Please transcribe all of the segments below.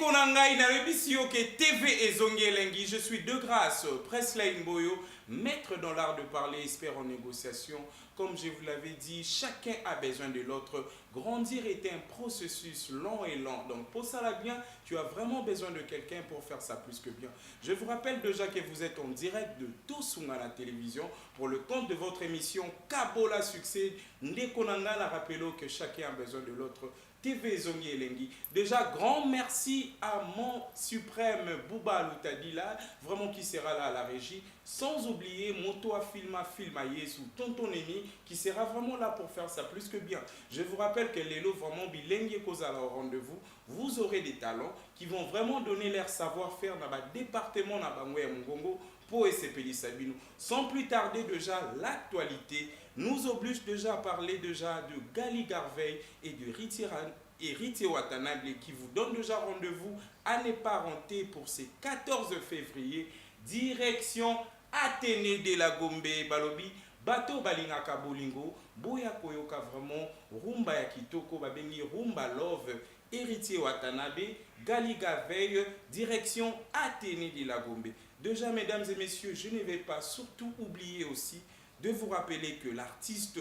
Ndekonangai na rebisio ke TV ezongi elengi. Je suis de grâce, Presley Mboyo, maître dans l'art de parler, expert en négociation. Comme je vous l'avais dit, chacun a besoin de l'autre. Grandir est un processus long et lent. Donc pour ça là bien, tu as vraiment besoin de quelqu'un pour faire ça plus que bien. Je vous rappelle déjà que vous êtes en direct de Tosunga à la télévision pour le compte de votre émission Kabola Succès. Ndekonanga la rappelons que chacun a besoin de l'autre. TV Zongi Elengi. Déjà, grand merci à mon suprême Bouba Loutadila, vraiment qui sera là à la régie. Sans oublier Motoa Filma Yesu, Tonton Nemi, qui sera vraiment là pour faire ça plus que bien. Je vous rappelle que les lots vraiment bilingues au rendez-vous, vous aurez des talents qui vont vraiment donner leur savoir-faire dans le département de Mungongo pour SPL Sabino. Sans plus tarder déjà, l'actualité nous oblige déjà à parler déjà de Gali Garvey et de Riti Watanabe qui vous donnent déjà rendez-vous à ne pas rater pour ce 14 février. Direction Athénée de la Gombe Balobi. Bato Balingaka Bolingo. Boya Koyoka vraiment. Rumba ya Kitoko Babengi Rumba Love. Héritier Watanabe. Gali Garvey. Direction Athénée de la Gombe. Déjà, mesdames et messieurs, je ne vais pas surtout oublier aussi de vous rappeler que l'artiste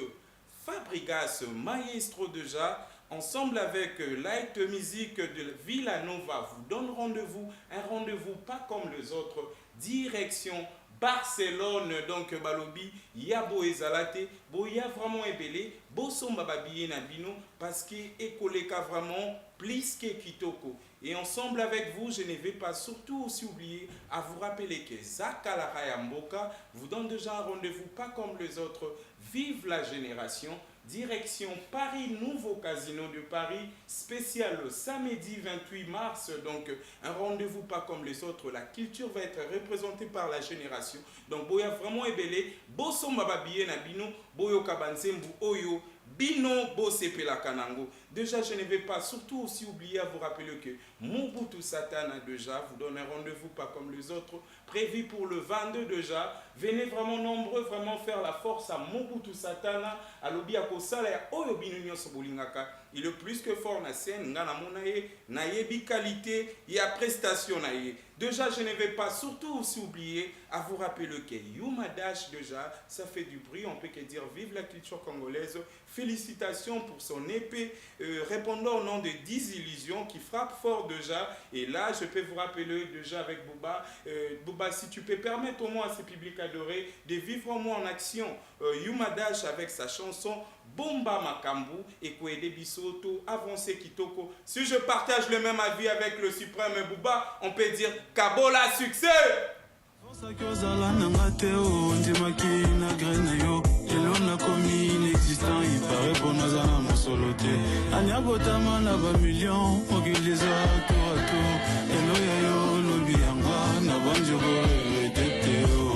Fabregas Maestro déjà, ensemble avec Light Music de Villanova, vous donne rendez-vous, un rendez-vous pas comme les autres, direction Barcelone, donc Balobi, Yabo Ezalate, Boya vraiment ébélé, Bosomba Babiye Nabino, parce qu'il est collé vraiment plus que Kitoko. Et ensemble avec vous, je ne vais pas surtout aussi oublier à vous rappeler que Zakalara Yamboka vous donne déjà un rendez-vous pas comme les autres. Vive la génération. Direction Paris, nouveau casino de Paris, spécial le samedi 28 mars. Donc un rendez-vous pas comme les autres. La culture va être représentée par la génération. Donc Boya vraiment ébélé. Bosso Mababiye Nabino, Boyo Kabanzembu Oyo. Bino Bosepela Kanango. Déjà, je ne vais pas surtout aussi oublier à vous rappeler que Mobutu Satana déjà vous donne un rendez-vous pas comme les autres, prévu pour le 22 déjà. Venez vraiment nombreux, vraiment faire la force à Mobutu Satana, à l'obi à Kosala et Oyo Binunyo Sobolingaka. Il est plus que fort na scène, na monaye, na yebi qualité, et à prestation naye. Déjà, je ne vais pas surtout aussi oublier à vous rappeler que Yuma Dash déjà, ça fait du bruit, on peut que dire vive la culture congolaise. Félicitations pour son épée répondant au nom de 10 illusions qui frappe fort déjà. Et là, je peux vous rappeler déjà avec Bouba, Bouba, si tu peux permettre au moins à ces publics adorés de vivre au moins en action. Yuma Dash avec sa chanson Bomba Makambu et Kouede Bisoto, Avancé Kitoko. Si je partage le même avis avec le suprême Bouba, on peut dire Kabola Succès! Inexistant, il paraît pour nous en mon soloté. Anya Botama n'a pas million, on guide les tour à tour. Hello yayo, lobby yangwa, n'a pas de déteo.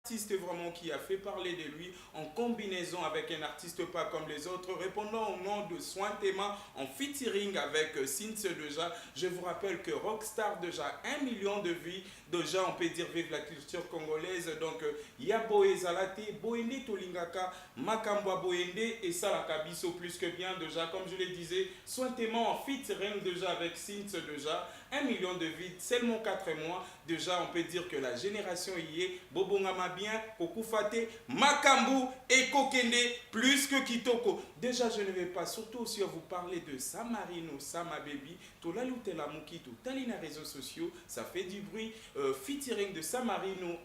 Artiste vraiment qui a fait parler de lui en combinaison avec un artiste pas comme les autres, répondant au nom de Swantema en featuring avec Sinthe déjà. Je vous rappelle que Rockstar déjà 1 million de vies, déjà on peut dire vive la culture congolaise. Donc Yabo Ezalate, Boende Tolingaka, Makambwa Boende et Salakabiso plus que bien déjà, comme je le disais, Swantema en featuring déjà avec Sinthe déjà. 1 million de vies, seulement 4 mois. Déjà, on peut dire que la génération y est. Bobongama bien, Kokufate, Makambu et Kokende, plus que Kitoko. Déjà, je ne vais pas surtout aussi vous parler de Samarino, Sama Baby, Tolalutela Mukito, Talina réseaux sociaux, ça fait du bruit. Featuring de Samarino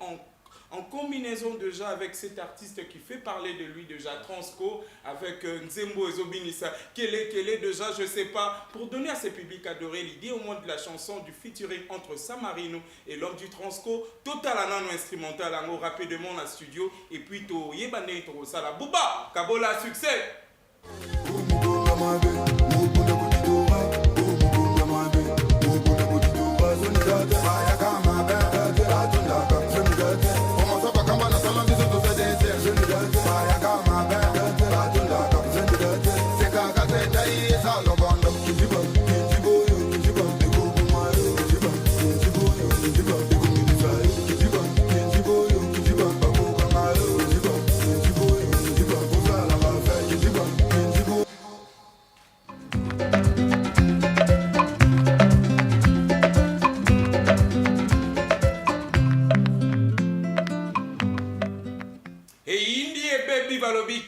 en combinaison déjà avec cet artiste qui fait parler de lui déjà, Transco, avec Nzembo Ezobinisa, qu'elle est déjà, je sais pas, pour donner à ses publics adorés l'idée au moins de la chanson du featuring entre Samarino et l'homme du Transco, total anano instrumental, en rapidement dans le studio, et puis to Yebane Torosala, Bouba, Kabola, succès!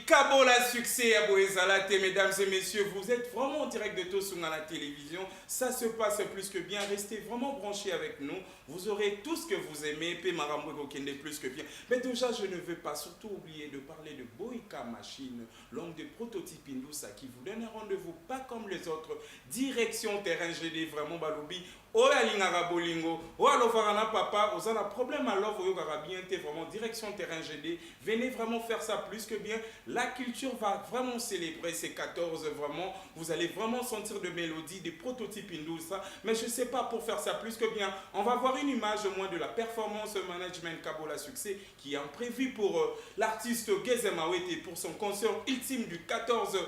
Kabola succès à Boezalate, mesdames et messieurs, vous êtes vraiment en direct de Tosunga la télévision, ça se passe plus que bien, restez vraiment branchés avec nous, vous aurez tout ce que vous aimez, plus que bien. Mais déjà, je ne veux pas surtout oublier de parler de Boyka Machine, l'homme de prototype Indousa qui vous donne un rendez-vous pas comme les autres, direction terrain GD, vraiment Balobi. Oya lingara bolingo, oya lofarana papa, osana problème alors vous bien vraiment direction terrain GD. Venez vraiment faire ça plus que bien. La culture va vraiment célébrer ces 14 vraiment. Vous allez vraiment sentir de mélodies, des prototypes Indousa. Mais je sais pas pour faire ça plus que bien. On va voir une image au moins de la performance management Kabola Succès qui est prévu pour l'artiste Gezemawete pour son concert ultime du 14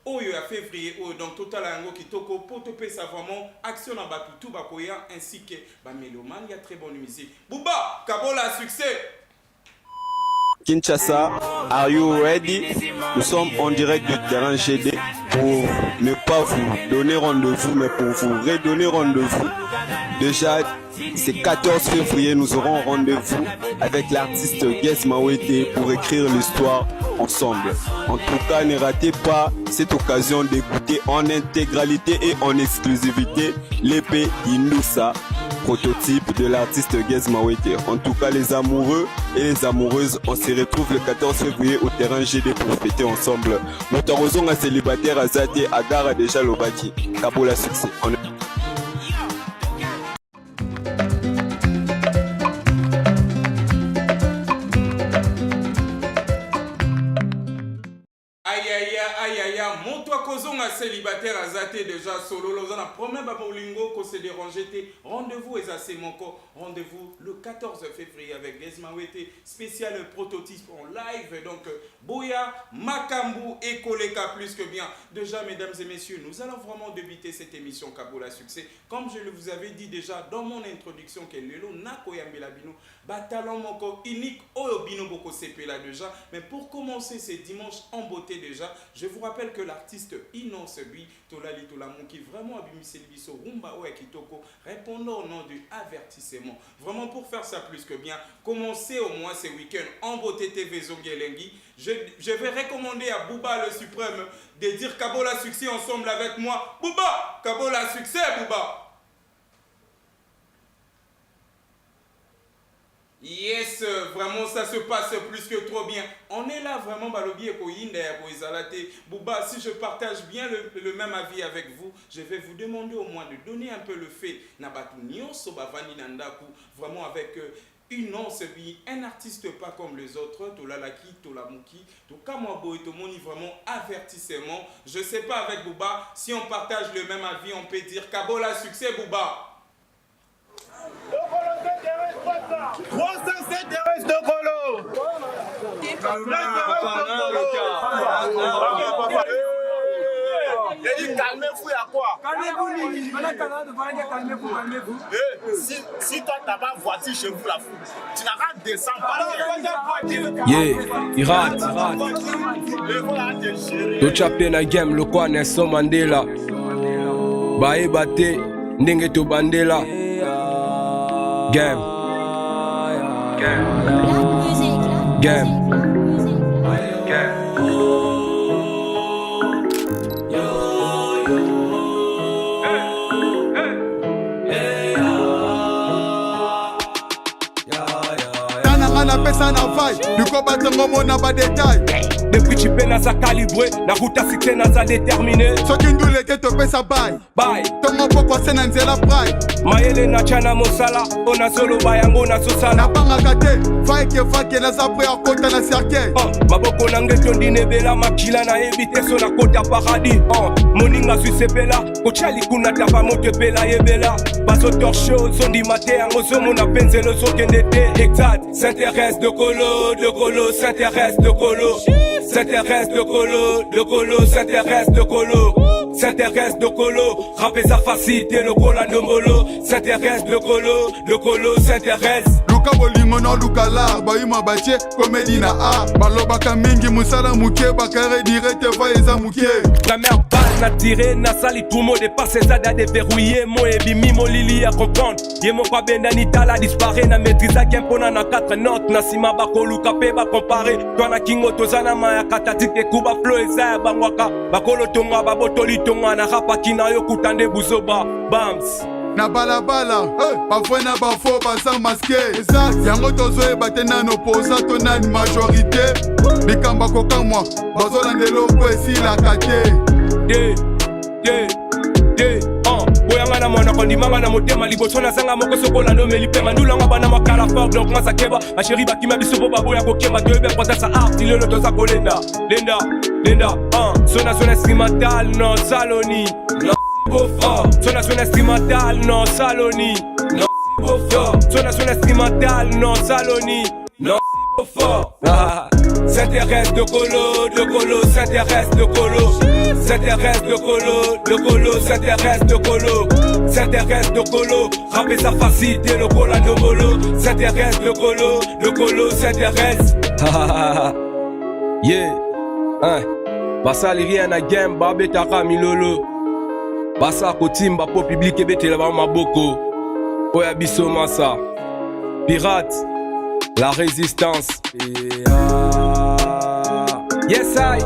Oyo à février dans Total Ango Kitoko pour topé ça vraiment action en Batutu Bakoya ainsi que Mélomane, il y a très bonne musique. Bouba, Kabola Succès. Kinshasa, are you ready? Nous sommes en direct du terrain GD pour ne pas vous donner rendez-vous, mais pour vous redonner rendez-vous. Déjà, c'est 14 février, nous aurons rendez-vous avec l'artiste Gezemawete pour écrire l'histoire ensemble. En tout cas, ne ratez pas cette occasion d'écouter en intégralité et en exclusivité l'épée Indousa, prototype de l'artiste Gezemawete. En tout cas, les amoureux et les amoureuses, on se retrouve le 14 février au terrain GD pour fêter ensemble. Motorozong a célibataire à Zate, Agara déjà Lobaki. Kabola Succès. Célibataire à Zate déjà solo lozana premier babolingo ko se déranger té rendez-vous et assez moko rendez-vous le 14 février avec Gezemawete spécial prototype en live donc Boya Makambu et Koleka plus que bien. Déjà mesdames et messieurs, nous allons vraiment débuter cette émission Kabola Succès comme je vous avais dit déjà dans mon introduction que lelo nakoyambela bino batalon moko unique oyo bino boko sepela déjà. Mais pour commencer ce dimanche en beauté déjà, je vous rappelle que l'artiste Innocent lui Tolali Tolamon qui vraiment abimissé biso rumba oya kitoko répondant au nom du avertissement. Vraiment pour faire ça plus que bien, commencez au moins ce week-end en beauté TV Zongelengi. Je vais recommander à Bouba le suprême de dire Kabola Succès ensemble avec moi. Bouba, Kabola Succès Bouba. Yes, vraiment ça se passe plus que trop bien. On est là vraiment balobi et koyinde ya Boezalate. Bouba, si je partage bien le même avis avec vous, je vais vous demander au moins de donner un peu le fait nabatu nyonso bavandi nandaku vraiment avec une un artiste pas comme les autres, Tolalaki, Tolamuki, Tokamwabo et Tomoni vraiment avertissement. Je sais pas avec Bouba, si on partage le même avis, on peut dire Kabola Succès Bouba. 307 de Colo. Calmez-vous à quoi? Calmez-vous. Si toi t'as pas voiture chez vous, la fou, tu n'as qu'à descendre. Yeah, il rate. Tochape na game le quoi Nelson Mandela. Bae bate ndenge to bandela. Game. Tananga na pesa na vai, du ko batongo mona ba détail. depuis tu peux naza calibré na ruta sike naza déterminé soki nduleke topesa bai bye ntongo pokwa se na nzela prai mayele na tia na mosala o nazoloba yango nazosala nabangaka te fake naza pre akota na cercueil maboko na nge tondi nebela makila nayebi te so nakota paradis moninga zwi sepela kotia likuna tapa moto epela yebela bazotorshe ozondima te yango ozomona mpe nzela ozokende te exact s'intéresse de colo s'intéresse de colo s'intéresse de colo s'intéresse de colo s'intéresse de colo rap eza facilité lokola ndombolo s'intéresse de colo s'intéresse luka bolingo na luka lar bayima batie komedi na art balobaka mingi mosala moke bakaredire te va eza moke première balle na tire nasali tumo dépasse ezada déverrouillé mo ebimi molili ya comprendre ye moko abendani tala disparaît na maîtrisaki mpona na 4 notes na nsima bakoluka mpe bakompare twana kingo toza na maya katatike ekuba flo eza ya bangwaka bakolo tonga babotoli tonga na rapaki na yo kuta nde buzoba bams na balabala bafoi na bafo baza maske yango tozoyeba te nano poza to nani majorité likambo kokamwa bazolandela oko esilaka te boyanga na monoko ndimanga na motema liboso nazanga moko sokolanda omeli mpenga ndulanga bana makala fort donc ngasa keba basheri bakima biso po baboya kokemba toyebi importance ya art lelo toza kolenda lenda sonation instrumental no saloni sonation instrumental no saloni sonation instrumental no saloni no s'intéresse de colo s'intéresse de colo s'intéresse de colo s'intéresse de colo s'intéresse de colo rap eza facilité lokola ndombolo s'intéresse de colo s'intéresse yeah basali rien na game babetaka milolo basa kotimba po public ebetela bango maboko oya biso masa pirate la résistance yes I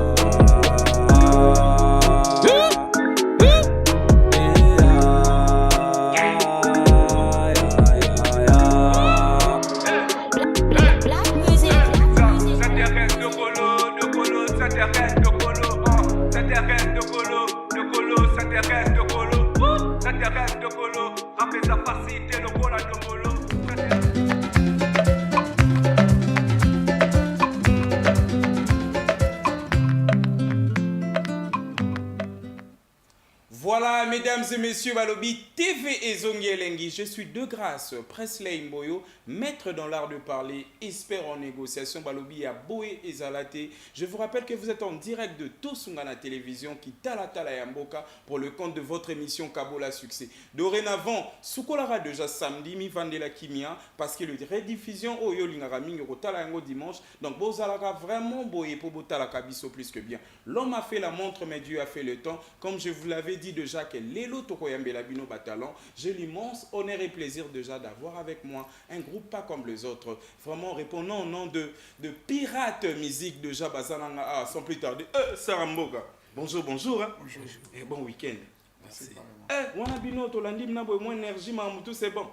Voilà, mesdames et messieurs, Balobi TV et Zongi Elengi. Je suis de grâce, Presley Mboyo, maître dans l'art de parler, expert en négociation. Balobi à Boé et Zalate. Je vous rappelle que vous êtes en direct de Tosungana Télévision qui Talatala Yamboka pour le compte de votre émission Kabola Succès. Dorénavant, Soukolara déjà samedi, mi Vandela Kimia, parce que le rediffusion Oyo Lingarami Rotala Yango dimanche. Donc, Bozalaka vraiment Boé pour Botala Kabiso plus que bien. L'homme a fait la montre, mais Dieu a fait le temps. Comme je vous l'avais dit déjà que Lelo Tokoyambe Labino Batalon, j'ai l'immense honneur et plaisir déjà d'avoir avec moi un groupe pas comme les autres, vraiment répondant au nom de Pirate Musique de Jabazananga, sans plus tarder, Saramboga. Bonjour, bonjour. Hein? Bonjour. Et bon week-end. Merci. Wanabino, Tolandi, moins énergie, tout c'est bon.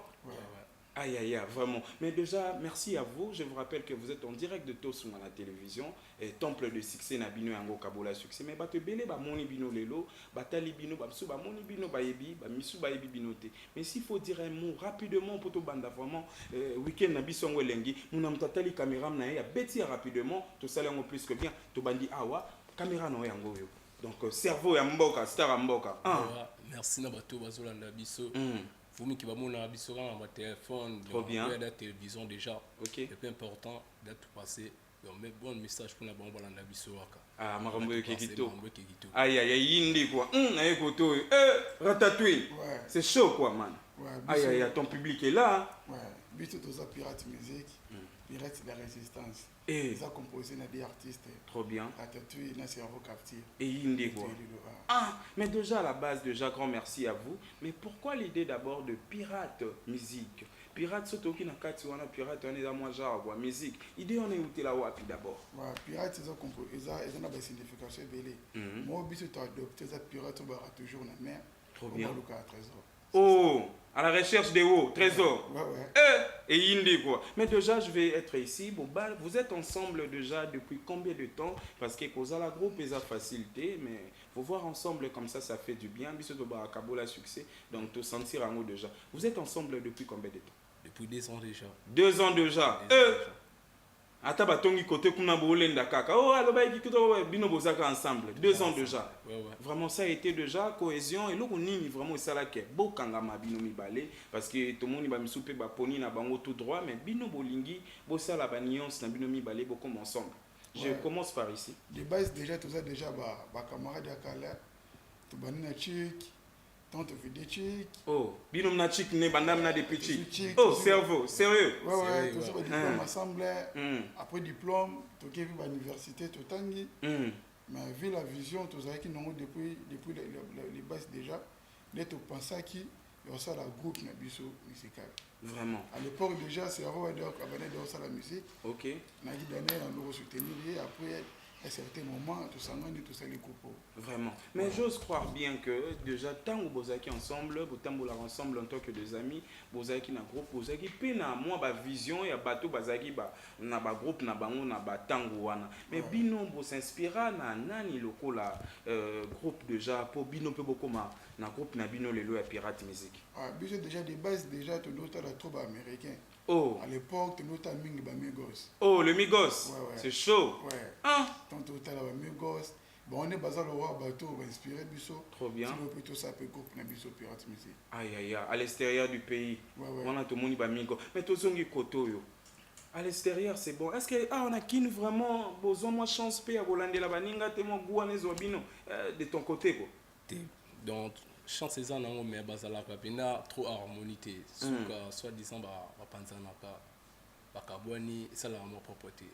Aïe, aïe, aïe, vraiment. Mais déjà, merci à vous. Je vous rappelle que vous êtes en direct de Tosung à la télévision. Et Temple de Succès, Nabino Yango Kabola Succès. Mais te belé, moni bino lelo, batali bino, babsu, moni bino bayebi, misu bayebi binote. Mais s'il faut dire un mot rapidement pour tout banda, vraiment, week-end Nabisongo Lengi, nous avons tatali caméra, nae, a bêti rapidement, tout ça l'ango plus que bien, tout bandi awa, caméra no yango yo. Donc, cerveau ya mboka, star mboka. Merci na bato bazolanda biso. Vous qui va mon abisso dans mon téléphone, dans la télévision déjà. Ok. C'est plus important d'être passé. Mais bon message pour la bombe dans l'abisso. Ah, Marambo Kekito. Aïe aïe aïe, yindi quoi. Aïe koto. Ratatouille. C'est chaud quoi man. Aïe aïe, ton public est là. Ouais. Biso toza Pirate Musique. Pirate la résistance. Et ça composé na des artistes. Trop bien. Ratatouille na cerveau captif. Et yindi quoi. Ah, mais déjà à la base, déjà grand merci à vous. Mais pourquoi l'idée d'abord de Pirate Musique? Pirate surtout qui n'a qu'à tuer un pirate, on est dans moi genre quoi musique. Idée on est où là wapi d'abord. Ouais, pirate c'est ça composé, ils ont des significations belé. Moi biso to adopter ça pirate on va toujours na mer. Trop bien. On va le trésor. Oh, à la recherche des hauts trésors. Ouais. Et Indi quoi. Mais déjà, je vais être ici. Bon, bah, vous êtes ensemble déjà depuis combien de temps? Parce que cause à la groupe, ils ont facilité, mais faut voir ensemble comme ça fait du bien. Biso to ba kabola succès. Donc, te sentir en haut déjà. Vous êtes ensemble depuis combien de temps? Depuis 2 ans déjà. 2 ans déjà. Ata batongi côté kuna bolenda kaka. Oh, aloba ikito bino bozaka ensemble. 2 ans déjà. Ouais. Vraiment, ça a été déjà cohésion. Et là, on est vraiment ça là qui est beau quand on a bino mibale. Parce que tout le monde va me souper poni na bango tout droit. Mais bino bolingi, bo ça la baniance na bino mibale, beaucoup ensemble. Je commence par ici. De base, déjà, tout ça, déjà, camarade à Kala, tout banana chic, tante vidé chic. Oh, bino na chic ne bandam na des petits. Oh, cerveau, sérieux. Ouais, tout ça, diplôme ensemble. Après diplôme, tout qui vit à l'université, tout tangi. Mais vu la vision, tout ça qui nous depuis les bases déjà, là, tu penses qu'il y a ça la groupe Nabiso musical. Vraiment. À l'époque déjà, c'est avant de ça la musique. Ok. On a dit d'année, on a soutenu et après à un certain moment, tout ça, tout ça les groupes. Vraiment. Mais j'ose croire bien que déjà, tant que vous êtes ensemble, vous êtes ensemble en tant que des amis, vous êtes dans un groupe, vous êtes dans moi ma vision et bateau bazaki na ba groupe na bango na ba tango wana. Mais bino vous s'inspira na nani lokola groupe déjà pour bino peu beaucoup na groupe na bino lelo ya Pirate Music. Ah, bino déjà de base déjà tu notes la troupe américain. Oh. À l'époque, tu notes Ming Migos. Oh, le Migos. Ouais. C'est chaud. Ouais. Ah. Tant tu as Migos. Bon, on est basé au roi bateau, on va inspirer Bisso. Trop bien. Si on peut tout ça, peut groupe Nabiso Pirate Music. Aïe, à l'extérieur du pays. Ouais. On a tout le monde Migos. Mais tout le koto yo. À l'extérieur, c'est bon. Est-ce que on a qui vraiment besoin moi chance payer à Rolande la baninga tellement gouané zobino de ton côté quoi. Donc chance ça nango mais bazala kapena trop harmonité. Soit disant ba panzana ba kabwani ça la mo propreté.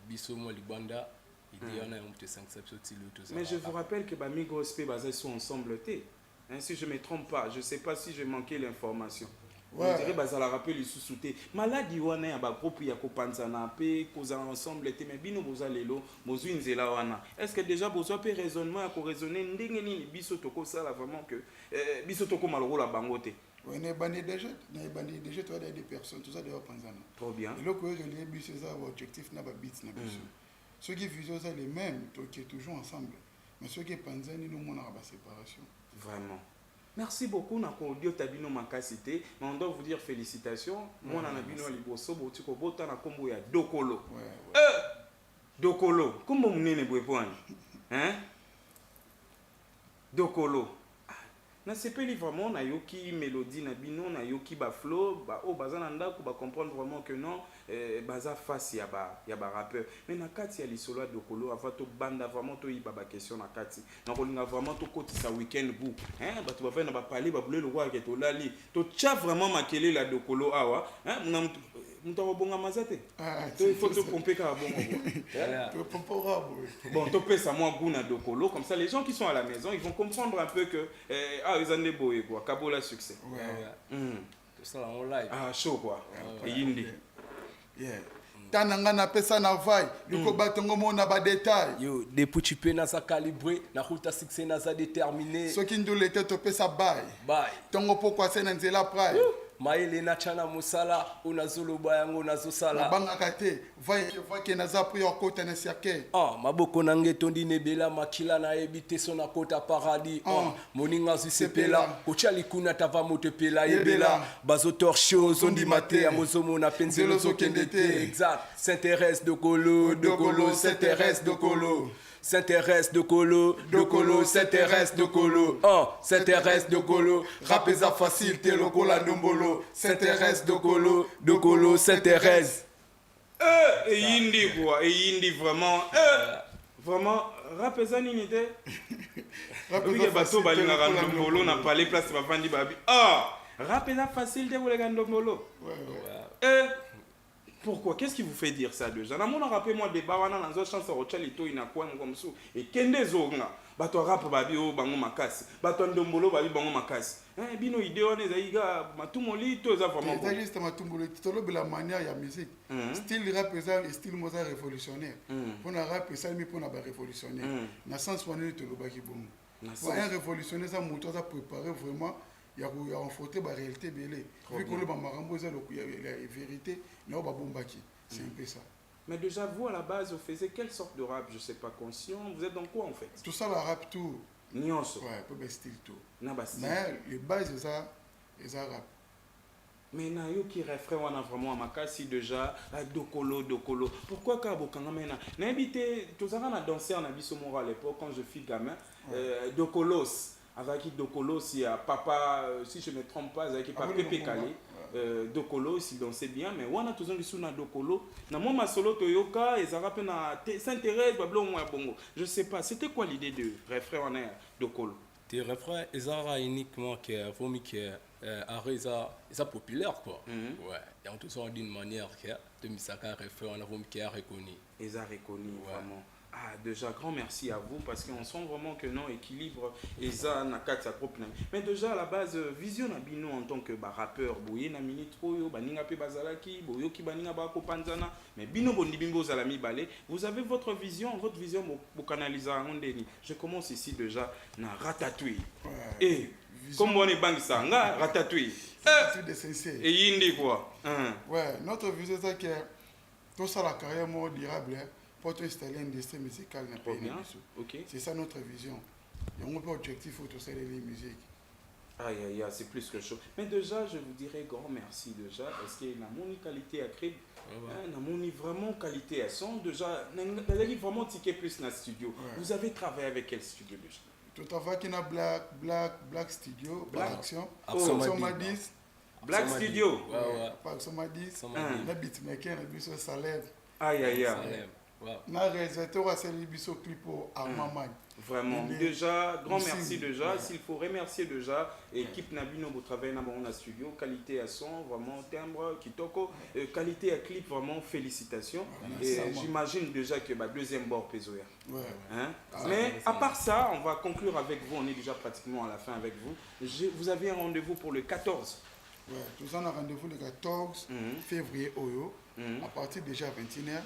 Biso mo libanda idée on a un petit 5 tout ça. Mais je vous rappelle que ba Migos pe basé sont ensemble té. Si je me trompe pas, je sais pas si j'ai manqué l'information. On dirait bazala rappel sous-souté. Maladi wana ya ba groupe ya kopanzana pe koza ensemble té mais bino boza lelo mozu nzela wana. Est-ce que déjà bozo pe raisonnement ya ko raisonner ndenge nini biso toko sala vraiment que biso toko maloro la bangote. Oui, on est bandé déjà, tu as des personnes, tout ça de Panzana. Trop bien. Et là, quand je l'ai vu, c'est ça, l'objectif n'a pas beats, n'a pas ceux qui visent ça les mêmes, qui est toujours ensemble. Mais ceux qui Panzana, nous, on a la séparation. Vraiment. Merci beaucoup, Nako Dio Tabino Makasité. Mais on doit vous dire félicitations. Moi, on a Bino Liboso, Botiko Bota, Nakombo, ya Dokolo. Dokolo. Comment vous n'êtes pas hein? Dokolo. Na sepeli vraiment na yoki mélodie na bino na yoki ba flow ba o bazana ndako ba comprendre vraiment que non baza face ya ba rappeur mais na kati ya lisolo Dokolo avant to banda vraiment to yiba ba question na kati na kolinga vraiment to kotisa weekend bu hein ba to ba na ba parler ba boule le roi ke to lali to tcha vraiment makele la Dokolo awa hein muna mutawa bonga mazate il faut te pomper ka bongo bon to pesa moi guna Dokolo comme ça les gens qui sont à la maison ils vont comprendre un peu que ils ont des boys quoi kabola succès tout ça en live chaud quoi yindi tananga na pesa na vai luko batongo mona ba détail yo depuis tu peux na sa calibré na route succès na sa déterminé ce qui ndule te to pesa bye tongo pourquoi c'est na nzela pride maele na chana musala unazoloba yango nazosala bangaka te vai ke naza prior kota na cercle maboko nange tondi nebela makila na ebite sona kota paradis moninga zisepela kochali kuna tava moto pela ebela bazo torcho zondi mate amozomo na penzelo zokendete exact s'intéresse Dokolo s'intéresse Dokolo s'intéresse Dokolo s'intéresse Dokolo s'intéresse Dokolo rapeza facile te lokola ndombolo s'intéresse Dokolo s'intéresse et yindi quoi et yindi vraiment vraiment rapeza nini te rapeza bato balingaka ndombolo na palais place bavandi babi rapeza facile te kolega ndombolo Pourquoi? Qu'est-ce qui vous fait dire ça déjà? On a rappelé-moi des bawana dans une chance au chalito ina kwa ngomsu et kende zonga bato rap babi o bango makasi bato ndombolo babi bango makasi bino idée on ezaiga matumoli to za vraiment c'est juste matumoli tolo la manière ya musique style rap et style moza révolutionnaire pour na rap ça mais pour na ba révolutionnaire na sens wana tolo baki bongo pour un révolutionnaire ça moto ça préparer vraiment il y a confronté la réalité belé vu que le marambo est la vérité non ba bombaki c'est un peu ça. Mais déjà vous à la base vous faisiez quelle sorte de rap? Je sais pas, conscient, vous êtes dans quoi en fait? Tout ça la rap tout Nyonso. ouais peu style tout Na ba style. mais les bases c'est ça rap. Mais na yo qui refrain wana vraiment makasi déjà dokolo. Pourquoi ka bokanga mena? Na habité tous ça na danser en abisso mora à l'époque quand je fus gamin dokolos avec dokolos il y a papa si je me trompe pas avec papa Pépé Calé dokolo il dansait bien mais wana tous on sous na dokolo na moi masolo toyoka ezara pe na s'intéresse bablo moi bongo. Je sais pas, c'était quoi l'idée de refrain wana dokolo? Tes refrains, ezara uniquement que vomi que ça populaire quoi. Ouais, et en tout ça d'une manière que de misaka refrain on a vomi qui a reconnu. Ils ont reconnu vraiment. Ah, déjà, grand merci à vous parce qu'on sent vraiment que non, équilibre et ça n'a qu'à sa propre. Mais déjà, à la base, vision Abino en tant que rappeur, Boye na minute Troyo, Baninga Pe Bazalaki, Boyo ki Baninga Bako Panzana, mais Bino Bondibimbo Zalami Balé, vous avez votre vision pour canaliser en Ndeni. Je commence ici déjà, na Ratatouille. Et, comme on est bangsa, nga Ratatouille. Et Yindi quoi. Ouais, notre vision c'est que tout ça la carrière more durable. Pour installer l'industrie musicale dans le pays. Okay. C'est ça notre vision. Il y a un objectif pour tout ça les musiques. Aïe, c'est plus que chaud. Mais déjà, je vous dirais grand merci déjà parce qu'il y a mon qualité à créer. Il vraiment qualité à son. Déjà, il y a vraiment ticket plus dans le studio. Vous avez travaillé avec quel studio déjà? Tout à fait, il y a Black Studio, Black Action, Somadis. Black Studio. Pas Somadis. Il y a Beatmaker, il y a Salem. Aïe. Na réalisateur a celle biso clip au Armamag. Vraiment. Déjà, grand merci déjà. S'il faut remercier déjà équipe Nabino pour travailler dans mon studio, qualité à son, vraiment timbre, kitoko, qualité à clip, vraiment félicitations. Et j'imagine déjà que deuxième bord Pesoya. Mais à part ça, on va conclure avec vous. On est déjà pratiquement à la fin avec vous. Vous avez un rendez-vous pour le 14. Ouais, nous avons un rendez-vous le 14 février Oyo. À partir déjà 21h,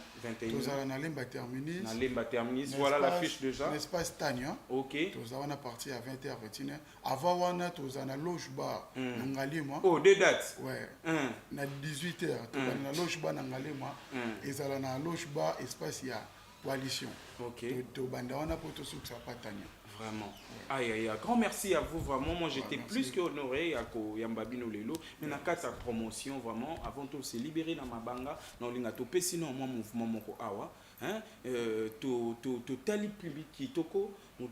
nous allons aller à Terminus. Voilà l'affiche déjà. L'espace Tania. Ok. Nous allons partir à 20h, 21h. Avant, nous allons à loge bar. Oh, des dates. Ouais. À 18h, nous allons à loge bar. Et nous allons à loge bar, espace coalition. Ok. Nous allons à pour tout ce qui est Tania. Vraiment. Aïe. Grand merci à vous, vraiment. Moi, j'étais plus qu'honoré à Yambabino Lelo. Mais dans sa promotion, vraiment, avant tout, c'est libéré dans ma banga. Dans l'ingato, sinon, moi, mouvement, moko awa. To tali public qui toko. Moi,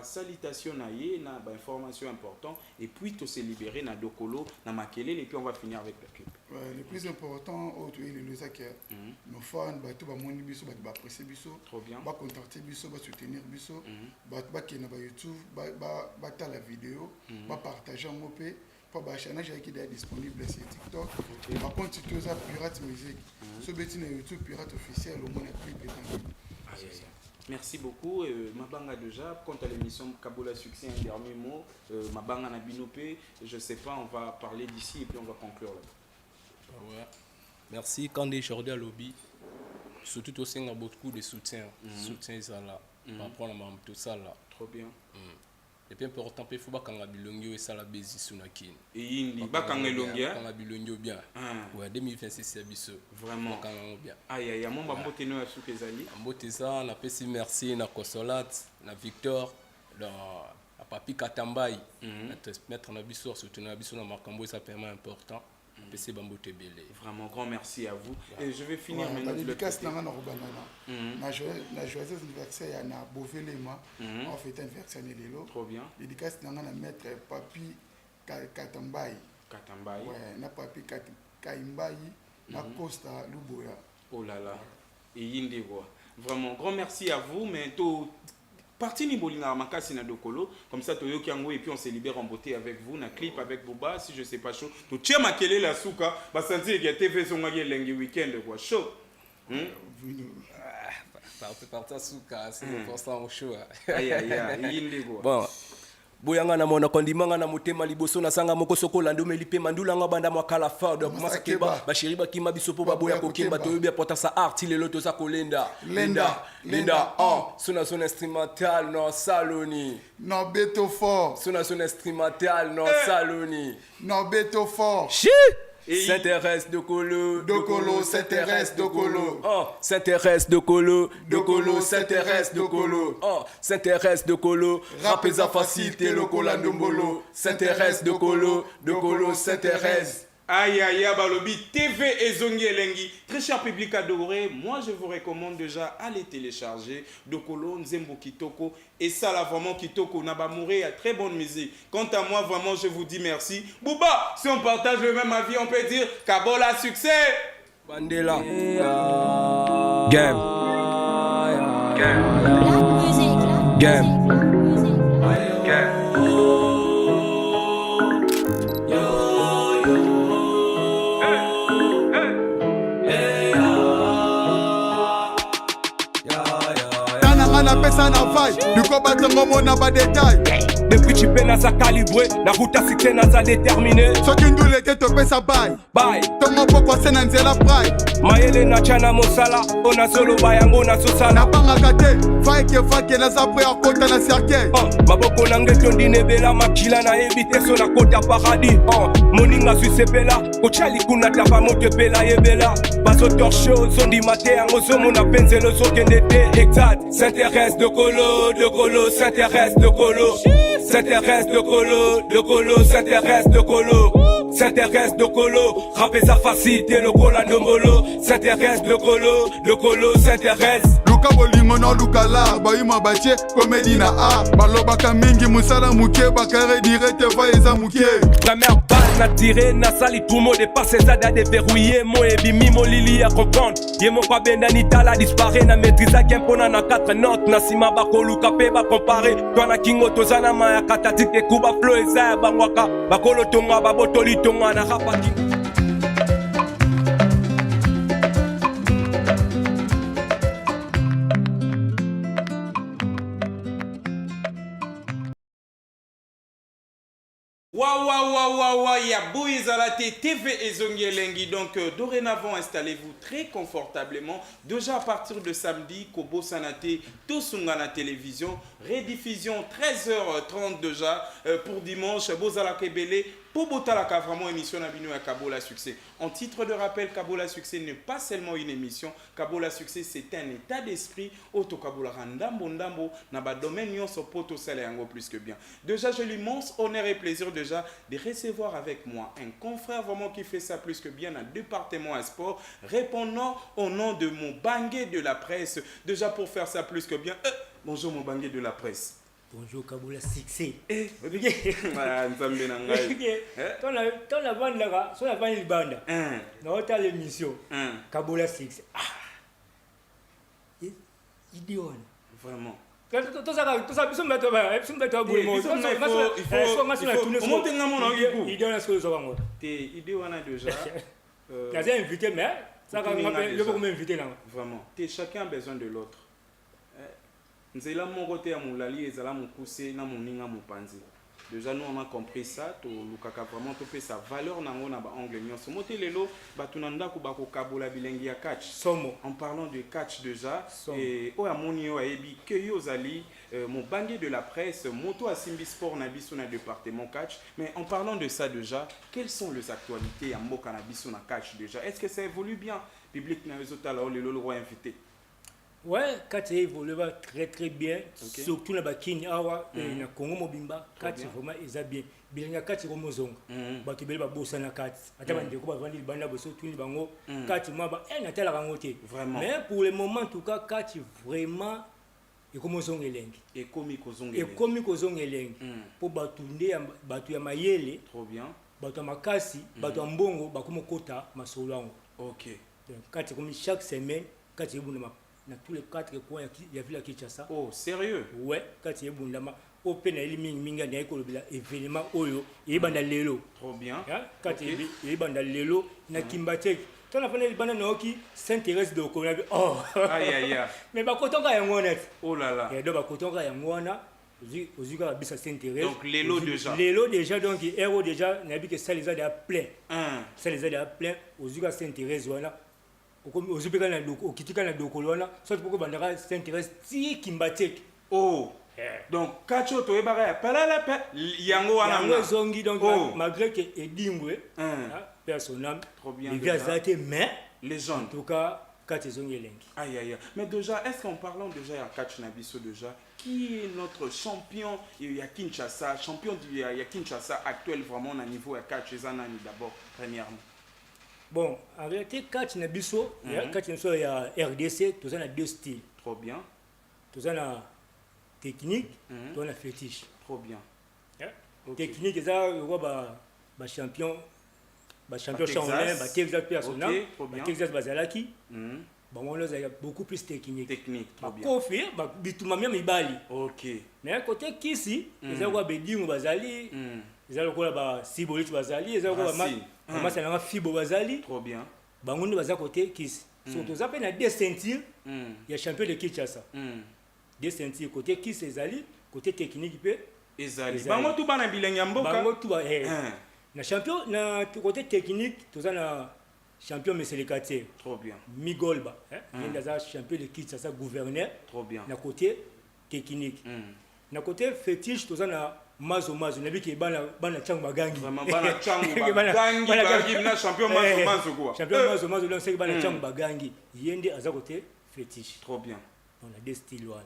salutation na information importante. Et puis, to se libérer na dokolo, na makele. Et puis, on va finir avec le clip. Le plus important, c'est que nos fans, ils apprécient biso, trop bien, ils contacter biso, ils soutenir biso, ils na YouTube, ils la vidéo, ils partager en mopé, pour chaîne qui est disponible sur TikTok. Par contre, si tu as Pirate Music, ce bêtis na YouTube Pirate officiel au moins clip est. Merci beaucoup. Mabanga déjà, quant à l'émission Kabola Succès, un dernier mot. Mabanga na binopé, je sais pas, on va parler d'ici et puis on va conclure là. Ouais. Merci Kandé Jordi à lobby. Surtout aussi on a beaucoup de soutien. Soutien ça là. Par rapport à tout ça là. Trop bien. Et puis important il faut pas qu'on a bilongio et ça la base sunakin. Et indi ba kanga longia. On a bilongio bien. Ouais 2026 c'est biso. Vraiment. Bien. Aïe mon ba mbote no asuke ezali. Mbote ça na pesi merci na Consolate, na Victor, dans Papi Katambai. Mettre na biso surtout na biso na makambo ça vraiment important. Vraiment grand merci à vous. Et je vais finir maintenant. Dédicace na joyeux anniversaire na Bovelema. On fait un anniversaire lelo. Trop bien. Dédicace na maître Papi Katambai. Ouais, na Papi Kaimbai, na Costa Luboya. Oh là là. Et yinde quoi. Vraiment grand merci à vous, mais tout parti ni bolinga makasi na dokolo comme ça toyoki yango et puis on se libère en beauté avec vous na clip avec Boba si je sais pas chaud to tia makele la suka ba sentir que TV songa lengi weekend quoi chaud partir suka c'est pour ça au show aïe yinde quoi bon boyanga na mona kondimanga na motema liboso na sanga moko sokola ndomeli pe mandula nga banda mwakala fard masakeba bashiri bakima biso po baboya kokemba toyobi apota sa art lelo toza kolenda lenda sona son instrumental no saloni no beto fort sona son instrumental no saloni no beto fort s'intéresse de colo s'intéresse de colo s'intéresse de colo s'intéresse de colo s'intéresse de colo rapeza facilité le colandombolo s'intéresse de colo s'intéresse. Aïe aïe aïe, Balobi, TV et Zongi Elengi. Très cher public adoré, moi je vous recommande déjà à les télécharger. Dokolo, Nzembo Kitoko. Et ça là, vraiment Kitoko, Nabamouré, il y a très bonne musique. Quant à moi, vraiment, je vous dis merci. Bouba, si on partage le même avis, on peut dire Kabola succès. Bandela. Game. pesa na vai duko batongo mona ba détail depuis tu peux naza calibré na ruta cité naza déterminé soki ndule ke to pesa bye tongo poko sena nzela pride mayele na chana mosala ona solo bayango na sosala na banga kate fake naza prêt à kota na cercueil maboko nange tondine bela makila na ebite so na kota paradis moninga susepela kochali kuna tapa moto pela yebela baso torcho sondi mate yango somo na penzelo sokende te exact s'intéresse de colo s'intéresse de colo s'intéresse de colo s'intéresse de colo s'intéresse de colo rapeza facilité le cola ndombolo s'intéresse de colo s'intéresse luka bolingo no luka la bayima batie comédie na a balobaka mingi musala muke bakare direct va eza muke la mère balle na tiré na sali tout monde dépasse ça da déverrouiller mo ebimi mo lili à comprendre yemo kwa benda ni tala disparaît na maîtrise à kempona na 4 notes na sima bakoluka pe ba comparer toi na kingo tozana ma katati te kuba flow eza bangwaka bakolo tonga babotoli tonga na rapaki. Waouh, Yabou Izalate TV et Zongi Elengi. Donc, dorénavant, installez-vous très confortablement. Déjà à partir de samedi, Kobo Sanate, Tosungana Télévision, rediffusion 13h30 déjà pour dimanche, Bozala Kebele. Pour Botalaka, vraiment émission Nabino à Kabola Succès. En titre de rappel, Kabola Succès n'est pas seulement une émission. Kabola Succès, c'est un état d'esprit. Auto Kabola Randambo Ndambo, Naba domaine sur Poto Saleango plus que bien. Déjà, j'ai l'immense honneur et plaisir déjà de recevoir avec moi un confrère vraiment qui fait ça plus que bien un département à sport, répondant au nom de mon banguet de la presse. Déjà pour faire ça plus que bien. Bonjour mon banguet de la presse. Bonjour Kabola Succès. Voilà, Nzambe Nangai. Ton la bande là, sur la bande de bande. Dans l'émission. Kabola Succès. Idiot. Vraiment. Tout ça, ils sont mettre ils sont mettre au bout. Il faut monter dans mon angle. Idiot là sur le savon. T'es idiot on a déjà. Il y a invité mais ça quand même le faut m'inviter là. Vraiment. T'es chacun a besoin de l'autre. Nzela mon côté à mon lali et zala mon poussé na mon ninga mon panzi. Déjà nous on a compris ça to lukaka vraiment to pe sa valeur nango na ba angle nyonso moté lelo batunanda ko bako kabola bilengi ya catch somo en parlant de catch déjà et o amoni o ebi que yo zali mon banguet de la presse moto à Simbi Sport na biso na département catch mais en parlant de ça déjà quelles sont les actualités à mboka na biso na catch déjà est-ce que ça évolue bien public na rezota là le roi invité. Ouais, quand il évolue très bien, surtout dans Bakini Awa et na Congo Mobimba, quand vraiment ils a bien. Bien quand il romozong, bah tu belle ba bossa na quand. Attends, on dit quoi vendre le banda bosso tout le bango. Quand moi bah elle n'a pas la rangoté. Vraiment. Mais pour le moment en tout cas quand vraiment et comme zong elengi. Et comme kozong elengi. Et comme zong elengi. Pour batunde batu ya mayele. Trop bien. Batu makasi, batu mbongo, bakumo kota masolo. OK. Donc quand c'est comme chaque semaine, quand il y a dans tous les 4 coins il y a vu la Kinshasa. Oh, sérieux? Ouais, quand il y a bundama open na minga na ko le événement oyo et banda lelo. Trop bien. Quand il y a banda lelo na Kimbatek. Toi na fana banda na oki s'intéresse de ko na oh. Aïe aïe aïe. Mais ba kotonga ya ngona. Oh là là. Et do ba kotonga ya ngona aux yeux ça s'intéresse. Donc l'élo déjà. L'élo déjà donc héros déjà n'a vu que ça les a déjà plein. Ça les a déjà plein aux yeux ça s'intéresse voilà. Aux yeux quand au kitika na dokolona soit pourquoi bandara s'intéresse ti kimbatek. Oh. Donc kacho to ebara ya palala yango wana yango zongi donc malgré que edingwe personnel trop bien. Les gars mais légende. En tout cas Catch zongi elengi. Aïe aïe. Mais déjà est-ce qu'en parlant déjà ya Catch Nabiso déjà qui est notre champion ya Kinshasa, champion du ya Kinshasa actuel vraiment à niveau ya Catch Zanani d'abord premièrement. Bon, en réalité Catch Nabiso, Catch Nabiso ya RDC, tous on a deux styles. Trop bien. Tous on a technique, tous on a fétiche. Trop bien. Okay. Technique ça ba champion Champlain, ba Texas personnel, ba Texas bazalaki. Bon, on a beaucoup plus technique. Technique, trop bien. Kofi, bituma même ibali. OK. Mais côté Kisi, ils ont bedingo bazali, ils ont ba Sibolit bazali, ils ont ba masana fibo bazali. Trop bien. Bangondo baza côté Kisi. Surtout ça peine à deux ceintures. Il y a champion de Kinshasa. Deux ceintures côté Kisi ezali, côté technique pe ezali. Bango tout bana bilenge mboka. Bango tout ba na champion na côté technique, tout ça na champion mais c'est le quartier. Trop bien. Migolba, il est champion de Kinshasa gouverneur. Trop bien. Na côté technique. Na côté fétiche tout ça na mazo na biki bana changu bagangi. Vraiment bana changu bagangi na champion mazo quoi. Champion mazo donc c'est bana changu bagangi. Yende aza côté fétiche. Trop bien. On a des styles voilà.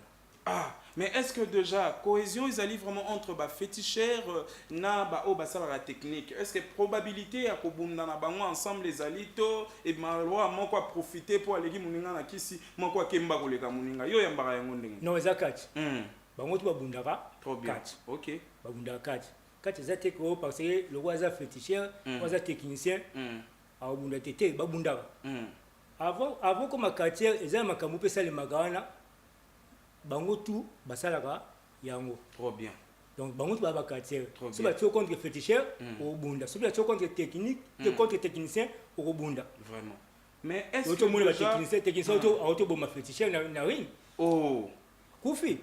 Ah, mais est-ce que déjà cohésion ils allaient vraiment entre ba féticheur na ba o ba la technique. Est-ce que probabilité à kobunda na bango ensemble les alito et malwa moko profiter pour aller muninga na kisi moko kemba koleka muninga yo yambaka yango ndenge. Non eza catch. Bango tu babundaka. Trop bien. Catch. OK. Babundaka catch. Catch eza teko parce que le waza féticheur, waza technicien. A bunda tete babundaka. Avant comme quartier eza makambo pesa le magana. Bango tout basalaka yango. Trop bien. Donc bango tout baba quartier. Si tu es contre féticheur au bunda, si tu es contre technique, contre technicien au bunda. Vraiment. Mais est-ce que le technicien auto bomba féticheur na ring? Oh. Koufi.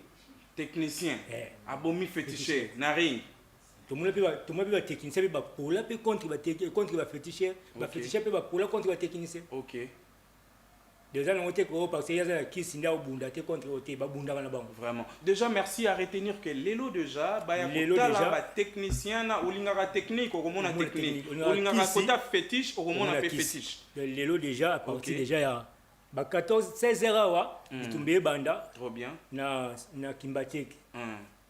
Technicien. Abomi féticheur na ring. Tout le monde peut technicien peut pour la peut contre va féticheur, va féticheur peut pour la contre va technicien. OK. Déjà, on était parce qu'il y a qui s'y a bunda contre babunda na bango. Vraiment. Déjà, merci à retenir que l'élo déjà, ba technicien na olingaka technique, au moins technique. Olingaka kota fétiche, au moins fait fétiche. L'élo déjà à partir déjà ya ba 14 16 heures wa bitumbe banda. Trop bien. Na Kimbatek.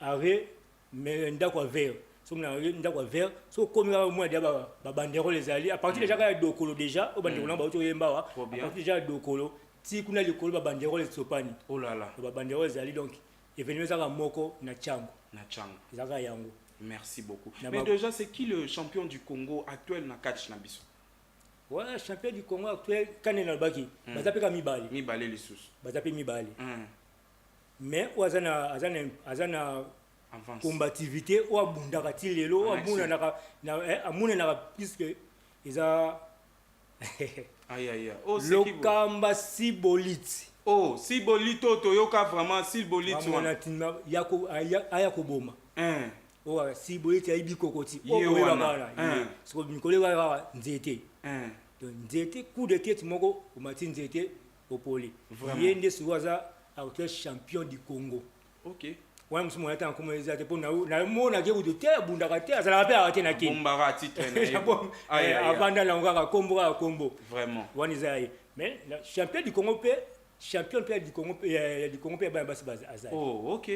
Arrêt mais ndako vert. So na ndako vert, so comme au moins ba bandero les alliés à partir déjà ya dokolo déjà au bandero na ba to yemba wa. À partir déjà dokolo ti kuna likolo ba bandero les sopani. Oh là là. Ba bandero les alliés donc événement ça moko na chango. Na chango. Zaka yango. Merci beaucoup. Mais déjà c'est qui le champion du Congo actuel na catch na biso? Ouais, champion du Congo actuel kanena baki. Bazapeka mibali. Mibali les sous. Bazape mibali. Mais azana combativité ou abundaka ti lelo amuna na puisque isa aïe aïe oh lokamba Sibolit. Oh Sibolito toyoka vraiment Sibolit wana tina yako ayako boma oh Sibolit ya ibi kokoti oh wana so mikole wa nzete donc nzete coup de tête moko o mati nzete au poli yende suwaza actuel champion du Congo. OK. Ouais, monsieur mon temps comme les autres pour na mona ke de terre bundaka terre ça la paix arrêter na ki bombara titre avant dans la combo vraiment wanizaye mais champion du Congo du Congo ba basi azali. Oh OK.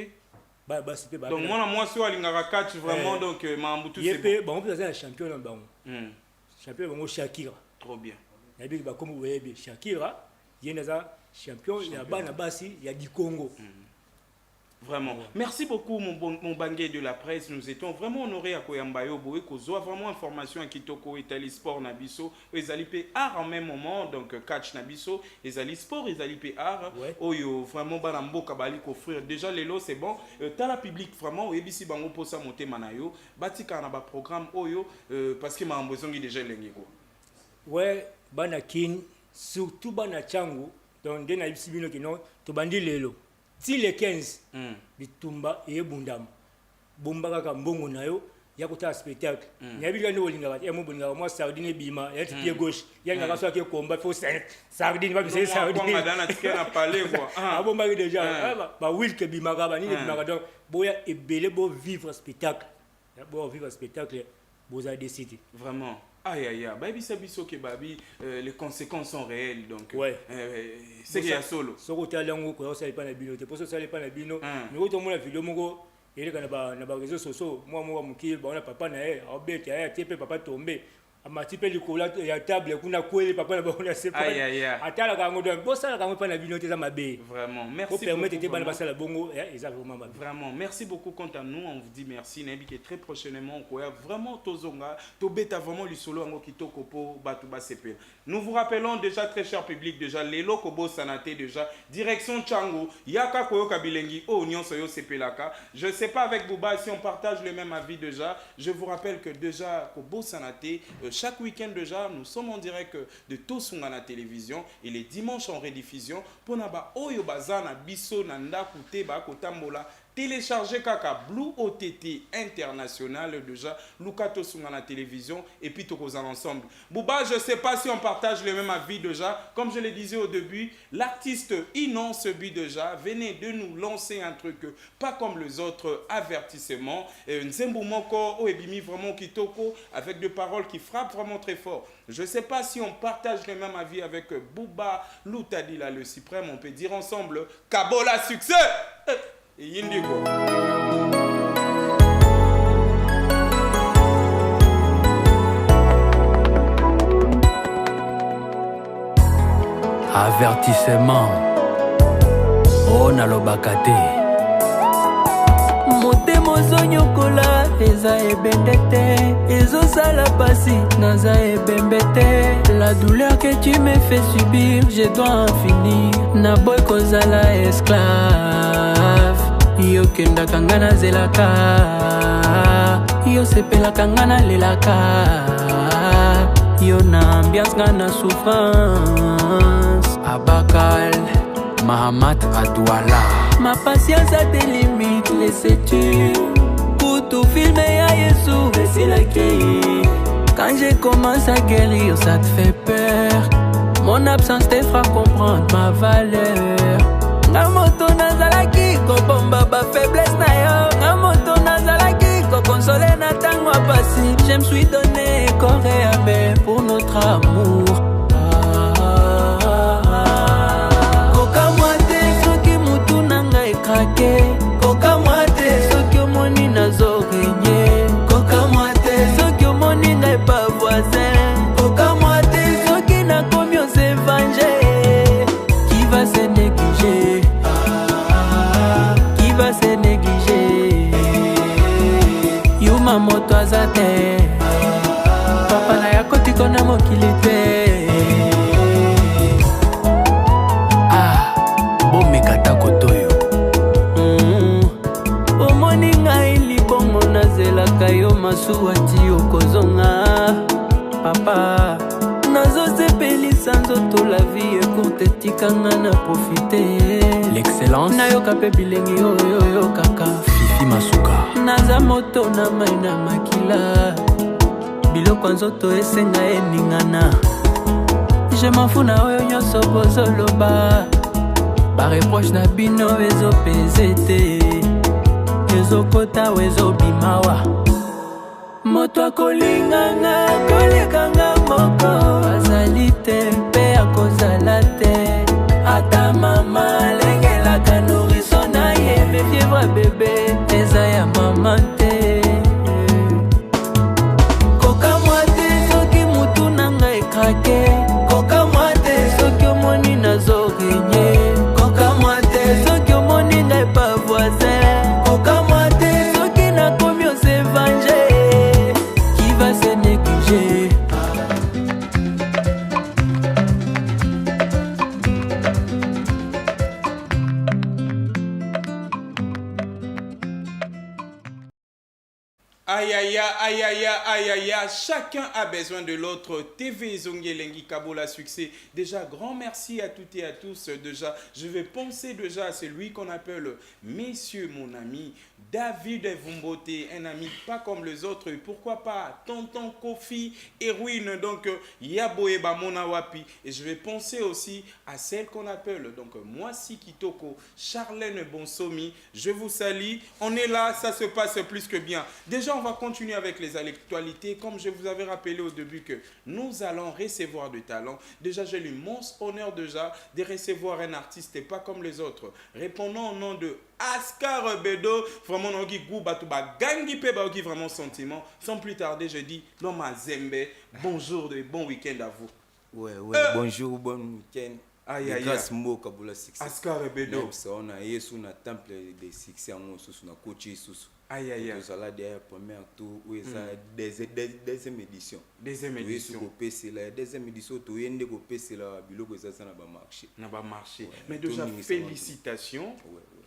Ba basi pe ba donc moi so alingaka catch vraiment donc mambu tout c'est bon on peut champion na bango champion bango Shakira. Trop bien. Na bi ba comme webe Shakira yena za champion ya bana basi ya du Congo. Vraiment. Merci beaucoup mon banquier de la presse. Nous étions vraiment honorés à Koyambayo Boé Kozoa vraiment information à Kitoko Italie Sport Nabiso Ezali art en même moment donc catch Nabiso Ezali Sport Ezali art Oyo vraiment banambo kabali offrir déjà les lots c'est bon t'as public vraiment ebisi bango posa monter manayo batika na ba programme Oyo parce que ma mbozongi déjà lengeko. Ouais bana kin surtout bana changu donc dena ibisi bino kino to bandi lelo. Si les 15 bitumba et bundam bomba kaka mbongo na yo ya kota spectacle nyabika ni olinga ba ya mobonga moi sardine bima ya pied gauche ya ngaka so ke combat faut sardine ba c'est sardine dans la ticket na parler quoi bomba déjà ba will ke bima ka ba ni bima ka donc boya ebele bo vivre spectacle bo vivre spectacle bo a décidé vraiment. Aïe aïe aïe, baby sabiso ke babi, les conséquences sont réelles donc. Ouais. C'est qu'il y a solo. Ce côté là on ko ça pas na bino, te pour ça pas na bino. Mais autant mon la vidéo moko et quand na ba réseaux sociaux, moi mukil ba on papa na e, obete ya tepe papa tomber. Amati pe likola ya table kuna kweli papa na ba on sait pas. Aïe aïe aïe. Atala ka ngo donc ça la ka pas na bino te za mabe. Vraiment, merci. Pour permettre te ba na la bongo et ça vraiment mabe. Vraiment, merci beaucoup quant à nous, on vous dit merci Nabi qui est très prochainement quoi vraiment tozonga, to beta vraiment lu solo ngo kitoko po batu ba sepel. Nous vous rappelons déjà très cher public déjà Lelo Kobo Sanate déjà direction Tchango, Yaka Koyo Kabilengi o Union Soyo Sepelaka. Je sais pas avec Bouba si on partage le même avis déjà. Je vous rappelle que déjà Kobo Sanate chaque week-end déjà, nous sommes en direct de Tosunga na télévision et les dimanches en rediffusion. Pour naba oyo bazana biso nanda kute ba kotambola. Téléchargez Kaka Blue OTT international déjà, Luka Tosunga na télévision et puis Tokozan ensemble. Bouba, je sais pas si on partage le même avis déjà. Comme je le disais au début, l'artiste Inon se but déjà. Venez de nous lancer un truc pas comme les autres avertissements. Nzembo Moko Oebimi vraiment Kitoko avec des paroles qui frappent vraiment très fort. Je sais pas si on partage le même avis avec Bouba Loutadila le suprême. On peut dire ensemble Kabola succès. Yindigo. Avertissement. Oh nalobaka te. Motema ozonyokola eza ebende te, ezosala pasi naza ebembe te. La douleur que tu me fais subir, je dois en finir. Naboy kozala esclave. Yo kendaka nga nazelaka, yo sepelaka nga nalelaka, yo na ambiance nga na souffrance. Abakal Mahamat Adouala. Ma patience a des limites, les sais-tu? Pour tout filmer à Yesu, c'est la clé. Quand je commence à guérir, ça te fait peur. Mon absence te fera comprendre ma valeur. Ngamoto nazalaki ko bomba ba faiblesse na yo. Ngamoto nazalaki ko consoler na tango pasi. Je me suis donné corps et âme pour notre amour. Koka mwate soki mutu nanga ekrake. Koka mwate soki omoni nazo gagner. Koka mwate soki omoni ngai pas voisin. Koka mwate soki nakomi on s'évanger. Qui va se négliger? Qui va se négliger? Yuma moto azate. Papa na ya koti kona mokili te. Bomekata kotoyo. Omoni ngai libongo nazelaka yo masuwa ti okozonga. Papa nazosepelisa nzoto la vie ecourte tikanga na profite. L'excellence nayoka pe bilengi oyo kaka Fifi Masuka. Naza moto na mai na makila. Biloko nzoto esenga eningana. Je m'en fous na oyo nyonso bozoloba. Ba reproche na bino ezopeze te. Ezokota ezobimawa. Moto akolinganga kolekanga moko. Azali te mpe akozala te. Ata mama lengelaka nourrisson na ye. Me fièvre bébé eza ya mama te. Koka mwate soki mutu nanga ekrake. Koka mwate soki omoni nazo gagner. Koka mwate soki omoni ngai pas voisin. Koka mwate soki nakomi on s'évanger. Qui va se négliger? Aïe aïe aïe aïe aïe aïe aïe, chacun a besoin de l'autre. TV Zongelengi Kabola succès. Déjà, grand merci à toutes et à tous. Déjà, je vais penser déjà à celui qu'on appelle Messieurs, mon ami, David Vumbote, un ami pas comme les autres. Pourquoi pas Tonton Kofi, Erwin, donc Yaboe Bamona Wapi. Et je vais penser aussi à celle qu'on appelle donc Moisi Kitoko, Charlène Bonsomi. Je vous salue. On est là, ça se passe plus que bien. Déjà, on va continuer avec les actualités. Comme je vous avais rappelé au début que nous allons recevoir du talent. Déjà, j'ai l'immense honneur déjà de recevoir un artiste pas comme les autres. Répondons au nom de Askar Bedo. Vraiment, on dit vraiment sentiment. Sans plus tarder, je dis l'homme à Zembe. Bonjour et bon week-end à vous. Ouais, bonjour, bon week-end. Aïe, aïe, grâce mo Kabola succès. Askar Bedo. On a eu sur un temple de succès en mon sous na coach sous. Aïe, aïe, aïe. Nous allons derrière première tour où ça deuxième édition. Deuxième édition. Deuxième édition, tu es ndeko PC là, biloko ça n'a pas marché. N'a pas marché. Mais déjà félicitations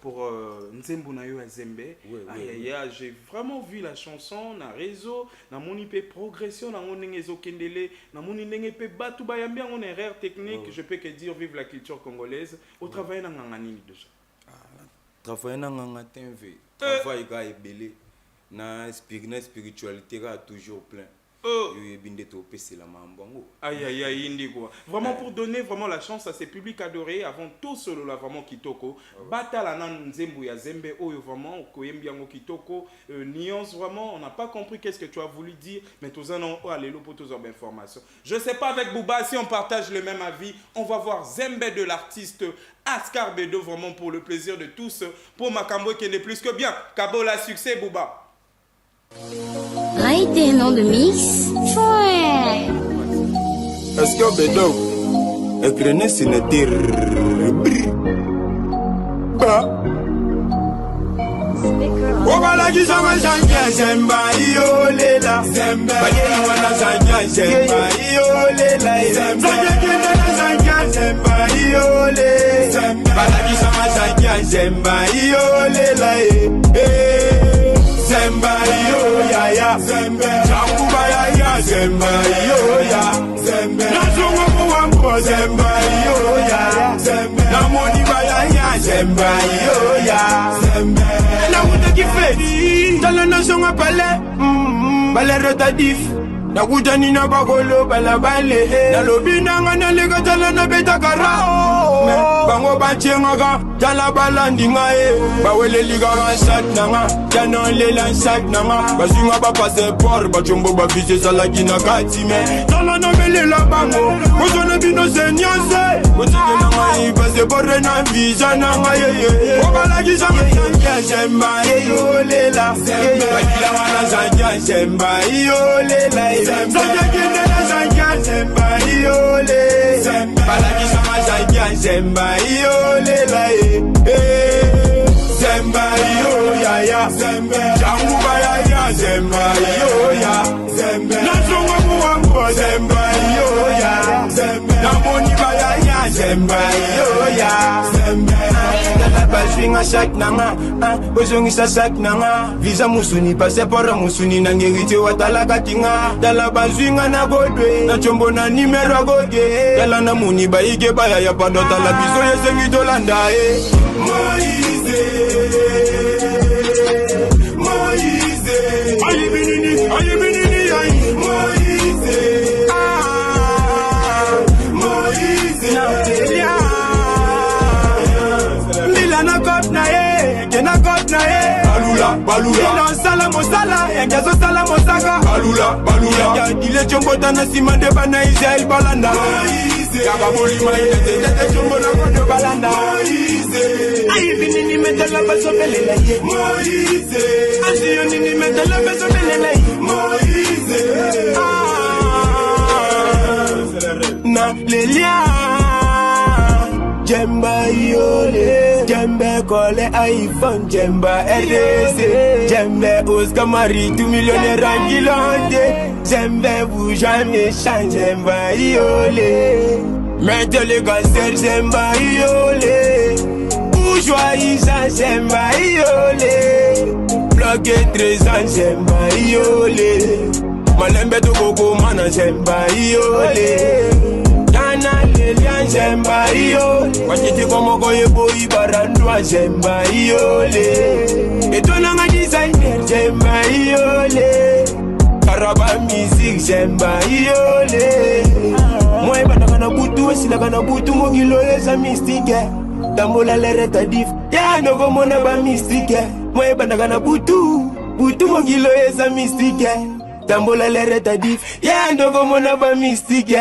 pour Nzembo na yo Zembe. Aïe, aïe, j'ai vraiment vu la chanson na réseau, na moni pe progression, na moni ngezo kendele, na moni ndenge pe batu ba yambia on erreur technique, je peux que dire vive la culture congolaise. Au travail na ngangani déjà. Travail na ngangatin ve. Travail ga ebele na spiritualité ga toujours plein. Aïe aïe aïe indigo. Vraiment pour donner vraiment la chance à ces publics adorés avant tout solo là vraiment Kitoko. Batala nan Nzembo ya Zembe oyo vraiment koyembiango Kitoko nuance vraiment on n'a pas compris qu'est-ce que tu as voulu dire mais tous en ont allé pour tous les informations. Je sais pas avec Bouba si on partage le même avis, on va voir Zembe de l'artiste Askar Bedo vraiment pour le plaisir de tous pour Makambo qui n'est plus que bien. Kabola succès Bouba. Raïté nom de mix. Est-ce que Bedo écrit sur le tir? Wabala kisama janja zemba iolela bageni wana janja zemba iolela zagekende janja zemba iole bala kisama janja zemba iolela zemba yo ya ya zembe janguba ya ya zemba yo ya zembe nazongo muwambo zemba yo ya zembe namoni ba ya zemba yo ya zembe na wuta kifedi tala nazongo pale bale rotadif na wuta ni na bagolo bala bale na lobina ngana lega tala na betakara me bango bachenga ga tala balandi ngae bawele liga ga sat nanga tano le lan sat nanga bazinga ba passeport ba chombo ba vise sala kina katime tala no mele la bango kozona bino senyose kotike nanga passeport na visa nanga ye obala ki zanga zemba yo lela bakila wana zanga zemba yo lela zanga kende na zanga zemba yo le bala ki zanga zemba yo lela zemba yo ya ya jangu ba ya ya zemba yo ya nazongo muwambo zemba yo ya namoni ba ya ya zemba yo ya dala bazwinga sak nanga bozongisa sak nanga visa musuni paseport musuni na ngirite watala katinga dala bazwinga na godwe na chombo na numero goge dala na muni ba ige ba ya padota la biso yesengi dolanda Moïse ayi binini Moïse Moïse Mila na kop na ye kena kop na ye balula ina sala mosala engazo sala mosaka balula ile chombo tana sima de bana Israel balanda Yaba bolima ite chombo na kondo balanda ayi binini metala baso belela ye Moïse asiyo nini metala baso belela ye Moïse na lelia Jemba yole, Jembe kole iPhone, Jemba RDC, Jembe Oscar Marie, 2 millionnaires en Guilande, Jembe bougeant méchant, Jemba yole, Mette le cancer, Jemba yole, bourgeois Isa, Jemba yole, ke 13 ans zemba yole malembe to koko mana zemba yole Dana lelia zemba yole Wachiti komoko yebo ibarandwa zemba yole Etona nga designer zemba yole Karaba music zemba yole Mwe banakana butu wesilakana butu mogilo eza mystique Tambola lereta dif Ya nogo mona ba mystique Mwe banakana butu mogilo eza mystique Tambola lereta dif Ya nogo mona ba mystique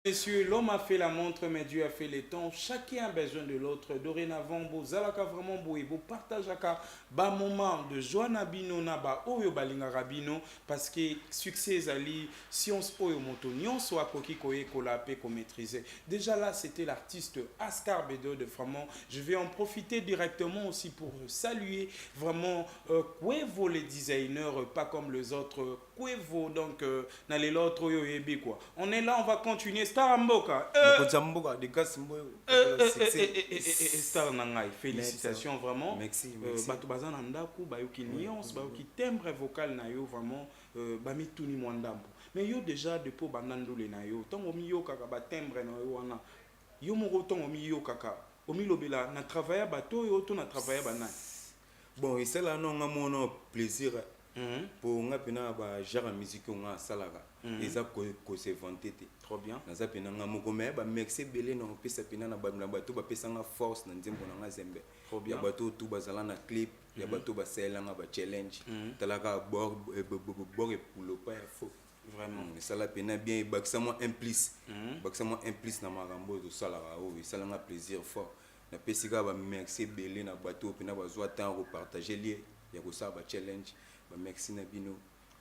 Messieurs, l'homme a fait la montre, mais Dieu a fait les temps. Chacun a besoin de l'autre. Dorénavant, vous zalaka vraiment boue, vous partagez ba moment de joie nabino naba oyo balinga rabino parce que succès zali science oyo motonio soit koki koye kolape ko maîtriser. Déjà là, c'était l'artiste Ascar Bedo de vraiment. Je vais en profiter directement aussi pour saluer vraiment Quevo les designers, pas comme les autres. Quevo donc dans les autres oyo yebi quoi. On est là, on va continuer. Star Mboka. Star Nangai, félicitations vraiment. Merci. Bato bazana ndaku, bayoki nuance, bayoki timbre vocal na yo vraiment, bami tuni mwandambo. Mais yo déjà depuis bandandole na yo, tango mi yo kaka ba timbre na yo wana. Yo moko tango mi yo kaka. Omi lobela na travailler bato yo to na travailler banana. Bon, et c'est là non mon plaisir. Pour nga pena ba genre musique nga salaka. Eza ko se vanter. Trop bien. Naza pena nga moko me ba merci belé no pesa pena na ba bato ba pesa nga force na nzembo na nga zembe. Trop bien. Ya bato tout bazala na clip, ya bato ba sela nga ba challenge. Talaka bord et poulo pas faux. Vraiment. Ça la pena bien bakisamo implice. Bakisamo implice na marambo to salaka o, ça la nga plaisir fort. Na pesika ba merci belé na bato pena ba zo temps repartager lié. Ya ko ça ba challenge. Merci Nabino,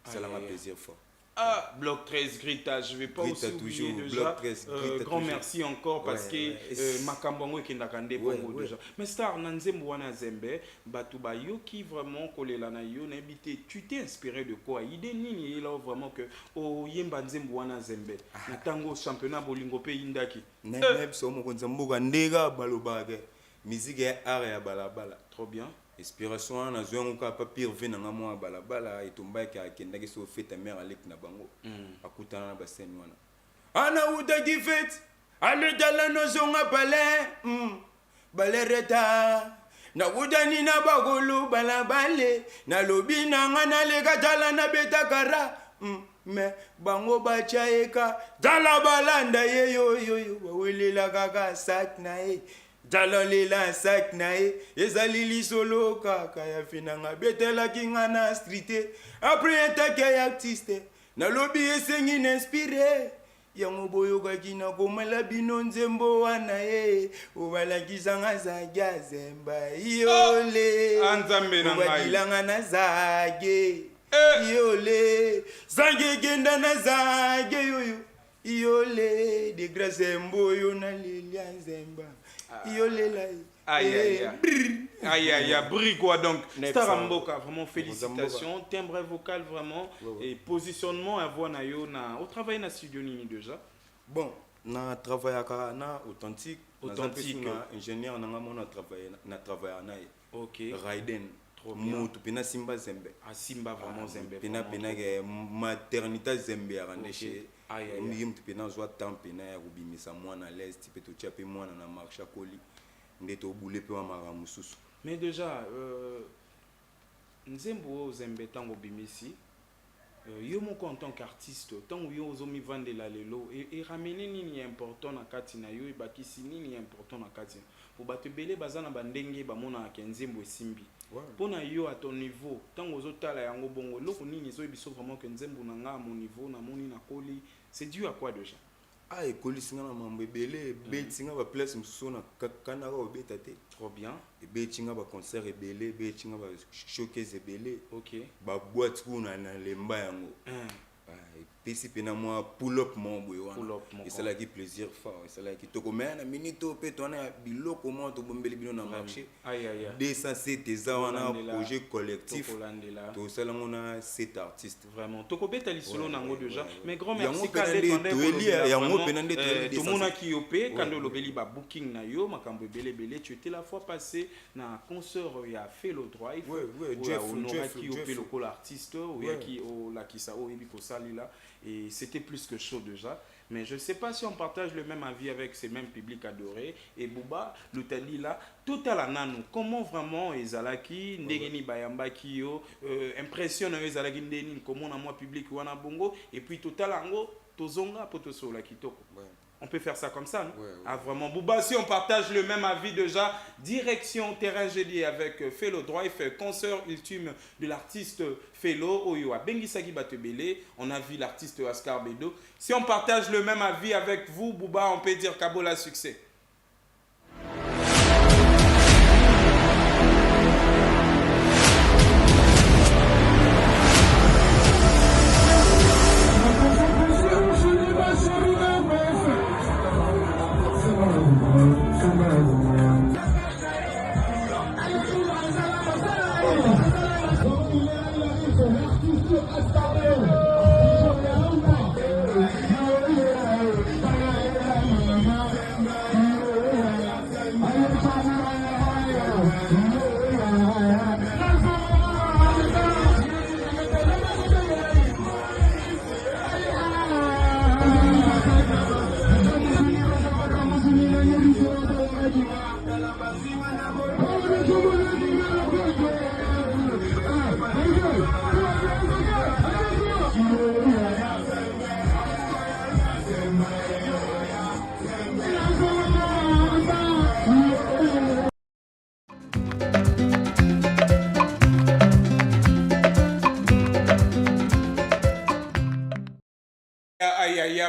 ça m'a plaisir fort. Ah, Bloc 13 Grita, je vais pas Grita aussi oublier toujours, déjà. Bloc 13, Grita grand toujours. merci encore parce que Makambongo et Kendakande Bongo déjà. Mais Star Nanzembo wana Zembe, Batuba yo qui vraiment kolela na yo n'habité. Tu t'es inspiré de quoi? Idée nini là vraiment que au Yemba Nzembo wana Zembe. Na tango championnat bolingo pe indaki. Neb so mo konzambo ndega balobage. Musique et art ya balabala. Trop bien. Inspiration na zo ngoka pa pire vena nga mo balabala etomba ka kendaki so fete mère alek na bango. Akutana na basen wana. Ana uta ki fete. Ale dala no zonga balé. Balereta. Na udani na bagolo balabale. Na lobi na ngana le dala na betakara. Me bango bachaeka. Dala balanda ye yo yo yo. Welela kaka sak na e. Jaloli la sak nae, ezalili solo kaka ya finanga betela kinga na street. Après attaque ya artiste, na lobby esengi inspiré. Yango boyo kakina komala bino nzembo wana obala kisanga za zemba yole. Anzambe na ngai. Obadilanga na zage. Yole, zange genda na zage yoyo. Yole, de grâce mboyo na lilia zemba. Aïe aïe, brille quoi donc. Star Mboka, vraiment félicitations. Timbre vocal vraiment et positionnement à voix na yo na au travail na studio nini déjà. Bon, na travail à na authentique. Authentique. Ingénieur na ngamo na travail na. OK. Raiden. Trop bien. Moto pina Simba Zembe. Ah Simba vraiment Zembe. Pina ke maternité Zembe ya chez. Aïe. Pina zo temps pina ya kubimisa mwana l'est peto chape mwana na marcha koli. Ndeto boule pe wa maramususu. Mais déjà Nzembo Zembe tango bimisi. Yo moko en tant qu'artiste, tango yo ozomi vande la lelo et ramener nini important na kati na yo et bakisi nini important na kati. Pour bato belé bazana bandenge ba mona ke Nzembo esimbi. Pona yo à ton niveau, tango ozotala yango bongo loko nini zo biso vraiment que Nzembo na nga à mon niveau na moni na koli, c'est dû à quoi déjà? Ah, ekoli singa na mambo ebele betinga ba place mususu na kanaka obeta te. Trop bien. Et betinga ba concert ebele, betinga ba showcase ebele. OK. Ba boîte kuna na lemba yango. pesi pena moi pull up mon boy wana et ça là qui plaisir fort et ça là qui toko mais na minito pe to na biloko mo to bombeli bino na marché 207 eza wana projet collectif to sala mona 7 artistes vraiment toko betali solo nango déjà mais grand Yango merci penande toeli, yango penande toeli tout monde qui opé quand lobeli ba booking na yo makambo belé tu étais la fois passé na concert ya fait le droit Jeff qui opé le col artiste ou ya qui o la qui ça o ebi ko sali là et c'était plus que chaud déjà. Mais je ne sais pas si on partage le même avis avec ces mêmes publics adorés. Et Bouba, l'Utali là, tout à la nanou. Comment vraiment Ezalaki, Ndegeni Bayamba Kiyo, impressionne Ezalaki Ndeni, comment on a moi public Wana Bongo, et puis tout à l'ango, Tozonga Potoso la Kitoko. On peut faire ça comme ça, non? Ah, vraiment. Bouba, si on partage le même avis déjà, direction terrain jeudi avec Fellow Drive, concert ultime de l'artiste Fellow Oyoa Bengisagi Batebele. On a vu l'artiste Oscar Bedo. Si on partage le même avis avec vous, Bouba, on peut dire Kabola succès.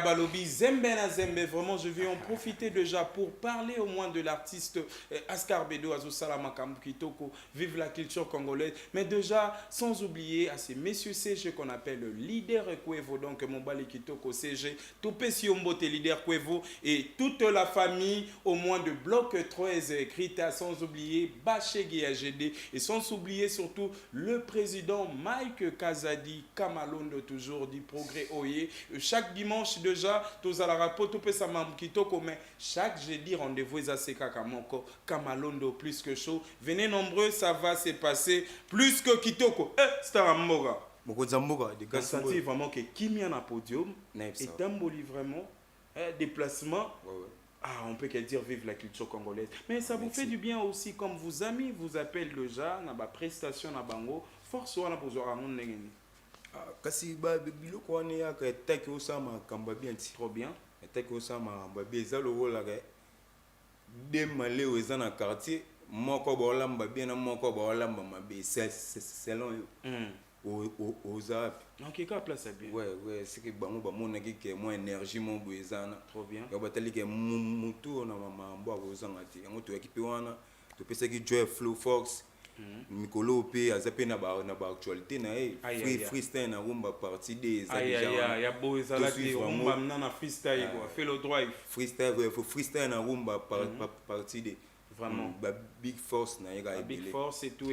Balobi, Zembe na Zembe, vraiment je vais en profiter déjà pour parler au moins de l'artiste Oscar Bedo Azosala Makambu Kitoko, vive la culture congolaise, mais déjà sans oublier à ces messieurs CG qu'on appelle le leader Kwevo, donc Mombali Kitoko CG, Topé Siombote leader Kwevo et toute la famille au moins de Bloc 13 Krita, sans oublier Bachegi AGD et sans oublier surtout le président Mike Kazadi Kamalondo, toujours du progrès Oye. Chaque dimanche déjà, tous à la rapport, tout peut s'amam kitoko, mais chaque jeudi, rendez-vous à Seka Kamoko, Kamalondo, plus que chaud. Venez nombreux, ça va se passer plus que kitoko. C'est un mora. Beaucoup de des gars senti vraiment que Kimi en a podium et Tamboli vraiment, déplacement. Ah, on peut que dire vive la culture congolaise. Mais ça vous fait du bien aussi, comme vos amis vous appellent déjà, na ba prestation na bango, force wana pozora mon ngeni. Kasi ba biloko wana ya ka etaki osama kamba bien ti trop bien etaki osama kamba bien za lo la ka de maleo eza na quartier moko ba olamba bien na moko ba olamba mabe selon yo oza donc ka place bien ouais c'est que bango ba mona ki mo énergie mon boezana trop bien ya batali ke mutu na mama mbo ozanga ti yango to ekipe wana to pesa ki Joy Flow Fox Mikolo pe azape na ba actualité na freestyle na rumba partie des ya boza la ki rumba na freestyle quoi fait le droit freestyle na rumba partie des vraiment big force na yega big force et tout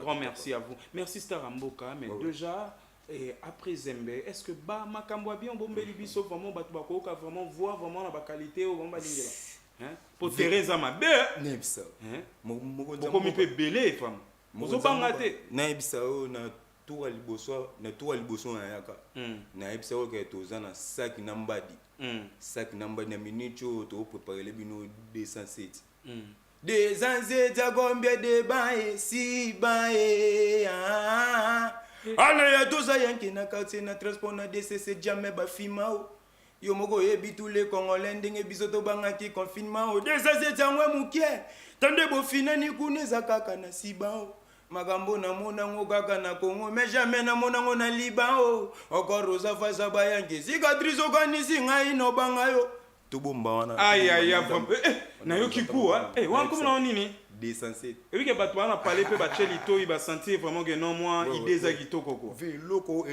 grand merci à vous merci Staramboka mais déjà et après Zembe est-ce que ba makambo bien bombeli biso vraiment batu bakoka vraiment voir vraiment la qualité au bomba dingela pour Teresa mabe nebisa moko mi pe belé femme mozo bangate na ebisa o na tour liboso na yaka na ebisa o ke toza na sac na mbadi na minicho to préparer les bino 207 207 ya combien de bae si bae ana ya toza yanki na quartier na transport na DCC jamais ba fimao yo moko yebi tous les Congolais ndenge biso to bangaki confinement o déjà c'est tangwe mukie tande bo finani kuneza kaka na sibao magambo na mona ngo kaka na Congo mais jamais na mona ngo na Liban encore rosa fasa bayangi cicatrice okanisi ngai no bangayo tubomba wana aya na yo kikuwa wangu na nini 207. Et puis que bato wana parler pe ba chelito il va sentir vraiment que non moi idée za kitoko ko. Ve loko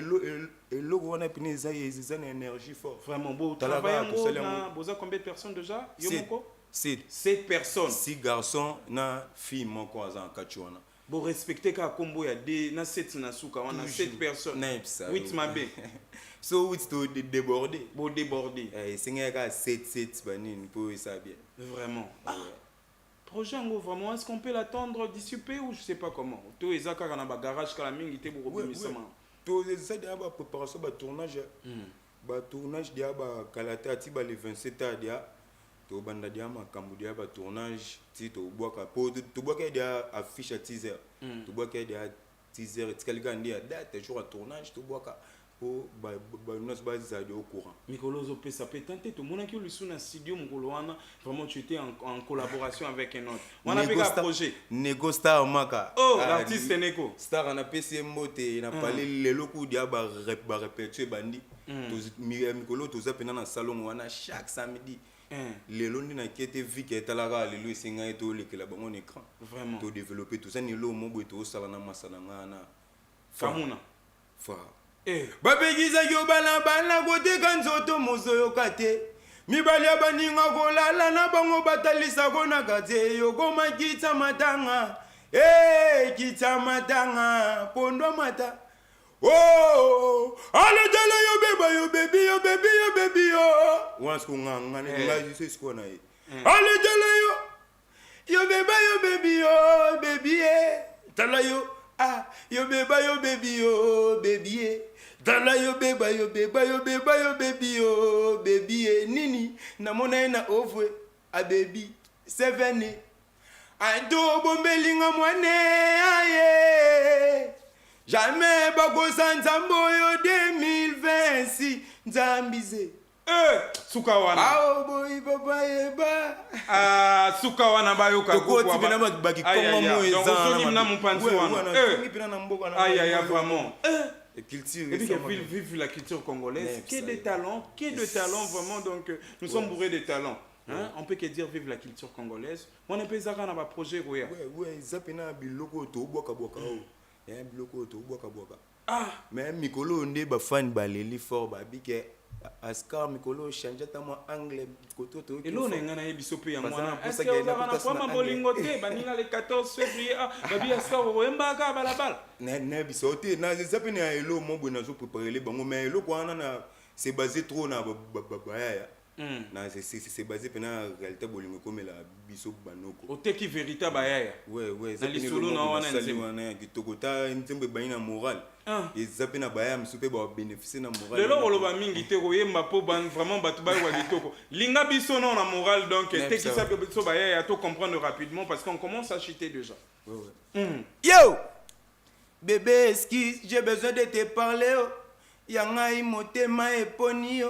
eloko wana pine za une énergie forte. Vraiment beau travail ngo na boza combien de personnes déjà? Yo moko? 7 personnes. 6 garçons na fille moko azan kachuana. Bon respecter ka kombo ya de na 7 na suka wana 7 personnes. 8 mabe. So it's to déborder. Bon déborder. C'est un gars 7 banine pour ça bien. Vraiment. Projet ngo vraiment est-ce qu'on peut l'attendre d'ici peu ou je sais pas comment. To ezaka na ba garage kala mingi te bo bimisama. To ça dia ba préparation ba tournage. Ba tournage dia ba kalata ti ba le 27 dia. To banda dia makambu dia ba tournage ti to boka po to boka dia affiche à 10h. To boka dia 10h tikalika ndia date jour à tournage to boka. Pour nous baser au courant. Mikolo Zopé, ça peut tenter tout le monde qui est sur un studio Mukoloana. Vraiment, tu étais en collaboration avec un autre. On a fait un projet. Nego Star Maka. Oh, l'artiste Neko. Star on a PC Mote, il a parlé les locaux diaba répéter bandi. Mikolo tous appelés dans le salon on a chaque samedi. Les lonis na qui était vu qui était là les louis singa et tout les que là bon écran. Vraiment. Tout développer tout ça ni lo mo boito salana masana ngana. Famuna. Fa. Babegiza yo bana kote kanzoto mozo kate mibali abaninga kolala na bango batalisa kona kate yo goma kitsa matanga kitsa matanga pondo mata ale tala yo baby yo once ko nganga ne c'est ce qu'on a ale tala yo baby tala yo yo baby Tala yo baby nini na mona na ovwe a baby 7 ando bombelinga mwane aye jamais bakosa nzambo yo 2026 nzambize suka wana boy papa yeba suka wana bayoka ko ti bina baki kongo mo ezana donc na mpanzi wana aïe vraiment et culture et puis vive la culture congolaise qui est de talent vraiment donc nous sommes bourrés de talents hein on peut que dire vive la culture congolaise on peut zaka na ba projet roya zapena biloko to boka biloko to boka mais mikolo nde ba fan baleli fort ba bike Ascar Mikolo change tellement anglais koto to et l'on ngana yebiso pe ya mwana est-ce que on a pas ma bolingote baninga le 14 février babi Ascar oyemba ka balabala ne biso te na zapena ya elo mobo na zo préparer les bango mais elo kwa na c'est basé trop na ya na c'est basé pena réalité bolingo comme la biso banoko oteki véritable bayaya ouais na lisolo na wana nzembe kitokota nzembe bayina moral ezapena bayam supe ba bénéficier na moral lelo koloba mingi te koyemba po vraiment batu bayo wa kitoko linga biso na moral donc teki sa biso bayaya to comprendre rapidement parce qu'on commence à chuter déjà yo bébé excuse j'ai besoin de te parler yanga imotema eponi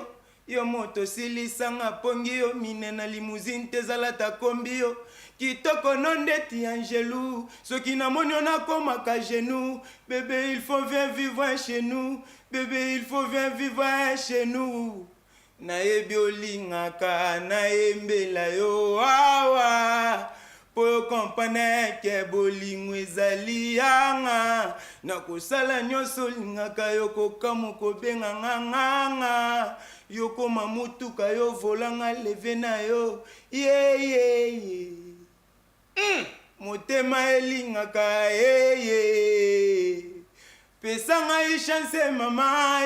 yo moto silisanga pongi yo mine na limousine tezalata kombi yo kitoko nondeti angelou soki na moni ona komaka genou bébé il faut bien vivre chez nous bébé il faut bien vivre chez nous nayebi olingaka nayembela yo awa po kompane ke bolingo ezali yanga nakosala nyonso olingaka yo kokamu kobenga nganga yo koma mutuka yo volanga leve na yo motema elingaka pesanga chance mama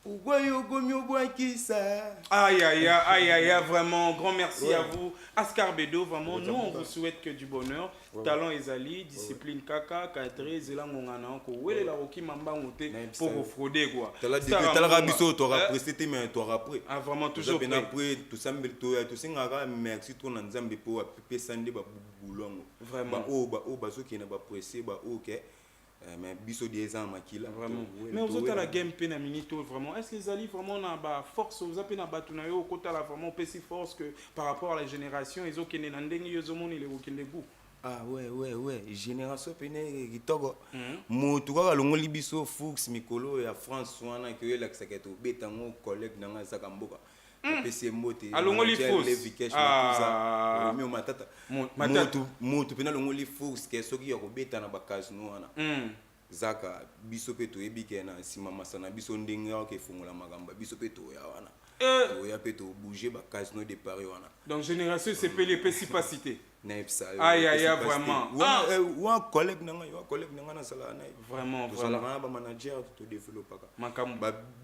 pourquoi yo gomi obwakisa aïe vraiment grand merci à vous Ascar Bedo vraiment nous on vous souhaite que du bonheur talent ezali discipline kaka kadre zelangonga na ko welela roki mambango te pour vous frauder quoi tala rabiso to rappresenter mais to après vraiment toujours bien après tout ça tout singaka merci to na nzambe po pesa nde ba bulongo vraiment ba bazoki na ba presser ba OK mais biso des ans makila vraiment mais vous êtes à la game pe na minito vraiment est-ce que les ali vraiment na ba force vous appena batuna yo kota la vraiment pesi force que par rapport à la génération ils ont kene na ndenge yo zomoni le okende goût ouais génération pene kitoko mutu kaka longoli biso Fuchs mikolo ya France wana ke la kisaka to betango collègue nanga saka mboka pesi mbote alongoli vikesh matuza mi matata moto pena longoli force ke soki ya kobeta na bakasino wana zaka biso pe toyebi ke na nsima masana biso ndenge ya kefungola makambo biso pe toya wana toya pe to bouger bakasino de Paris wana donc génération sepeli epesi pas cité aïe vraiment wa collègue nanga na sala na vraiment to sala na ba manager to développer ka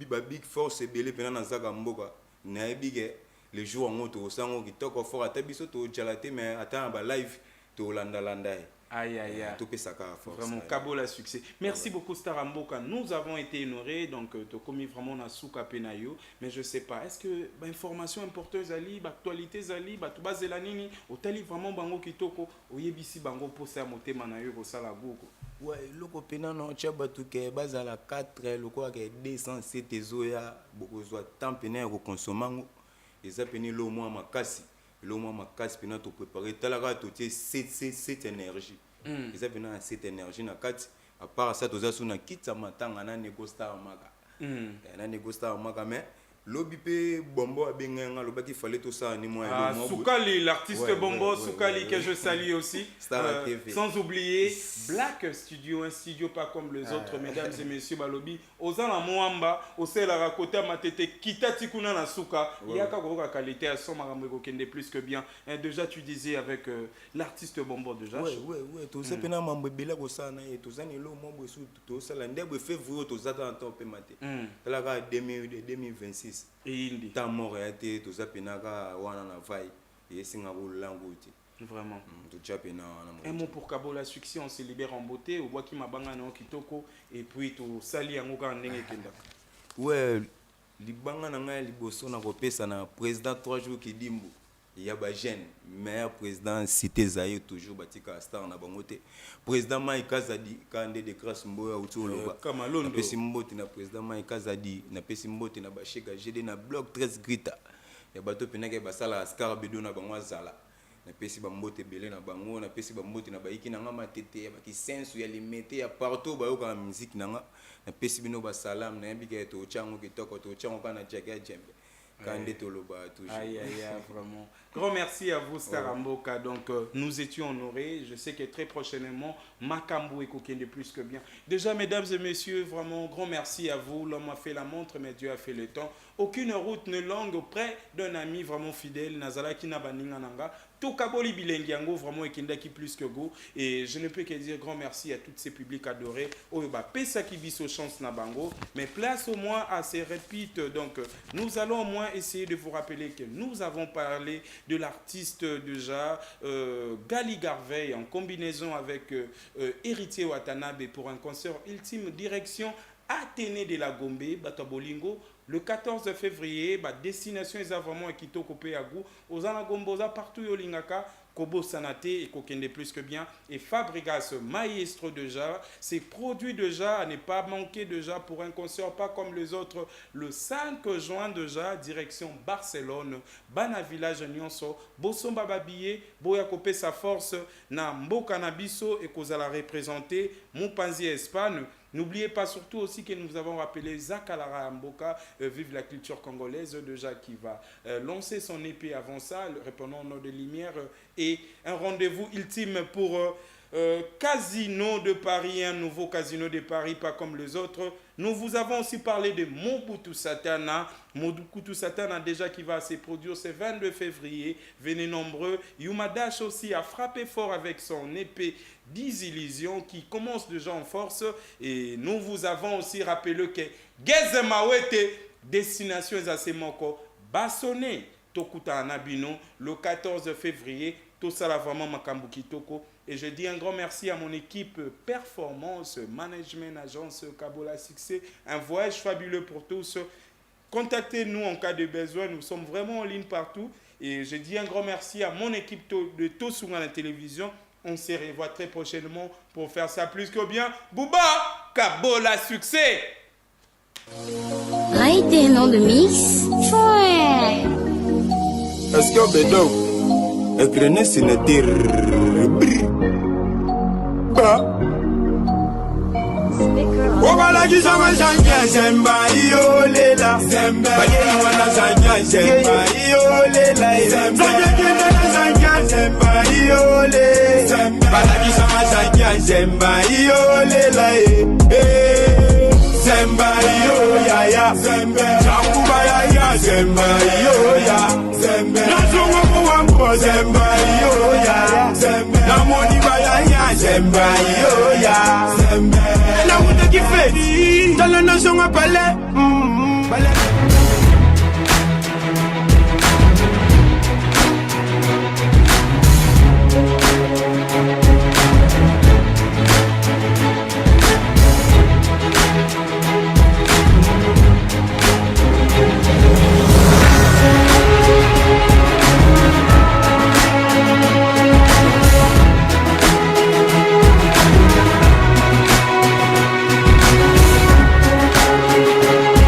ba big force ebele pena na zaka mboka na ebige les jours en auto sango kitoko fort ata biso to jalate mais ata ba live to landa aïe to pesaka force vraiment Kabola succès merci beaucoup Star Mboka nous avons été honorés donc to commis vraiment na souka penayo mais je sais pas est-ce que ba information importante ali ba actualité zali ba to bazela nini otali vraiment bango kitoko oyebisi bango posa motema na yo ko sala goko ouais loko pena no chaba to ke bazala 4 loko ke 207 ezoya bokozwa temps pena ko consommer eza peni lo mwa makasi pena to préparer talaka to tie 7 énergie eza pena 7 énergie na kati à part ça toza suna kitsa matanga na négosta maka na négosta maka mais lobi pe bombo abenga lobaki fallait tout ça ni moi Soukali l'artiste bombo Soukali que je salue aussi sans oublier Black Studio un studio pas comme les autres mesdames et messieurs balobi ozana moamba osela rakota matete kitati kuna na suka yaka ko qualité à son marambo kende plus que bien déjà tu disais avec l'artiste bombo déjà ouais tout ça pena mambo bela ko sana et tout ça ni lo mombo sou tout ça la ndebe février tout ça en temps pe maté la 2026 et indi ta moréate tout ça penaka wana na vai et singa ko languti vraiment tout ça pena un mot pour Kabola succès on se libère en beauté au bois qui mabanga na kitoko et puis tout sali yango ka ndenge kenda ouais libanga na ngai liboso na kopesa na président 3 jours ki dimbu ya ba jeune meilleur président cité Zaïre toujours batika star na bangote président Maïka Zadi kande de grâce mboya utoloba kamalondo pesi mboti na président Maïka Zadi na pesi mboti na basheka GD na bloc 13 grita ya bato penake basala askar bedo na bango zala na pesi ba mbote belé na bango na pesi ba mbote na baiki na ngama tete ya baki sensu ya limité ya partout ba yoka musique na pesi bino ba salam na yambika to chango kitoko to chango kana jaga jembe. Aïe, vraiment. Grand merci à vous, Star Mboka. Donc, nous étions honorés. Je sais que très prochainement, Makambo et Kokende plus que bien. Déjà, mesdames et messieurs, vraiment, grand merci à vous. L'homme a fait la montre, mais Dieu a fait le temps. Aucune route ne longue auprès d'un ami vraiment fidèle. Nazala Kinabaninga Nanga. Tout Kaboli Bilengiango, vraiment, et Kindaki plus que go. Et je ne peux que dire grand merci à tous ces publics adorés. Oyoba, Pesa qui vit aux chances Nabango. Mais place au moins à ces répètes. Donc, nous allons au moins essayer de vous rappeler que nous avons parlé de l'artiste déjà Gali Garvey en combinaison avec Héritier Watanabe pour un concert ultime direction Athénée de la Gombe, Batabolingo. Le 14 février, destination est vraiment Kitoko Peagou, aux Anagomboza partout au Lingaka, Kobo Sanate et Kokende plus que bien. Et Fabrigas Maestro déjà, c'est produit déjà à ne pas manquer déjà pour un concert pas comme les autres. Le 5 juin déjà, direction Barcelone, Bana Village Nyonso, Bossomba Babiye, Boya Kopé sa force, na Mboka Nabiso et Kozala représenter Moupanzi Espagne. N'oubliez pas surtout aussi que nous avons rappelé Zak Alara Mboka, Vive la culture congolaise, déjà qui va lancer son épée avant ça, répondant au nom de Lumière, et un rendez-vous ultime pour Casino de Paris, un nouveau Casino de Paris, pas comme les autres. Nous vous avons aussi parlé de Mobutu Satana. Mobutu Satana déjà qui va se produire ce 22 février. Venez nombreux. Yumadash aussi a frappé fort avec son épée 10 illusions qui commence déjà en force. Et nous vous avons aussi rappelé que Gezemawete, destination Zasemoko, Bassoné, Tokuta Anabino, le 14 février. Tout ça là vraiment Makambu Kitoko. Et je dis un grand merci à mon équipe Performance, Management, Agence Kabola Succès. Un voyage fabuleux pour tous. Contactez-nous en cas de besoin. Nous sommes vraiment en ligne partout. Et je dis un grand merci à mon équipe de Tosunga la télévision. On se revoit très prochainement pour faire ça plus que bien. Bouba Kabola Succès. Alternant de mix. Est-ce que Bédo Ekrené sinetir ba Obalaki sama janja zemba iolela Bageni wana janja zemba iolela Zagekende na janja zemba iole Balaki sama janja zemba iolela Zemba iyo ya Jakuba ya zemba iyo ya Nazongo muwambo zemba iyo ya Namoni ya zemba iyo ya Na wuta kifeti Tala nazongo pale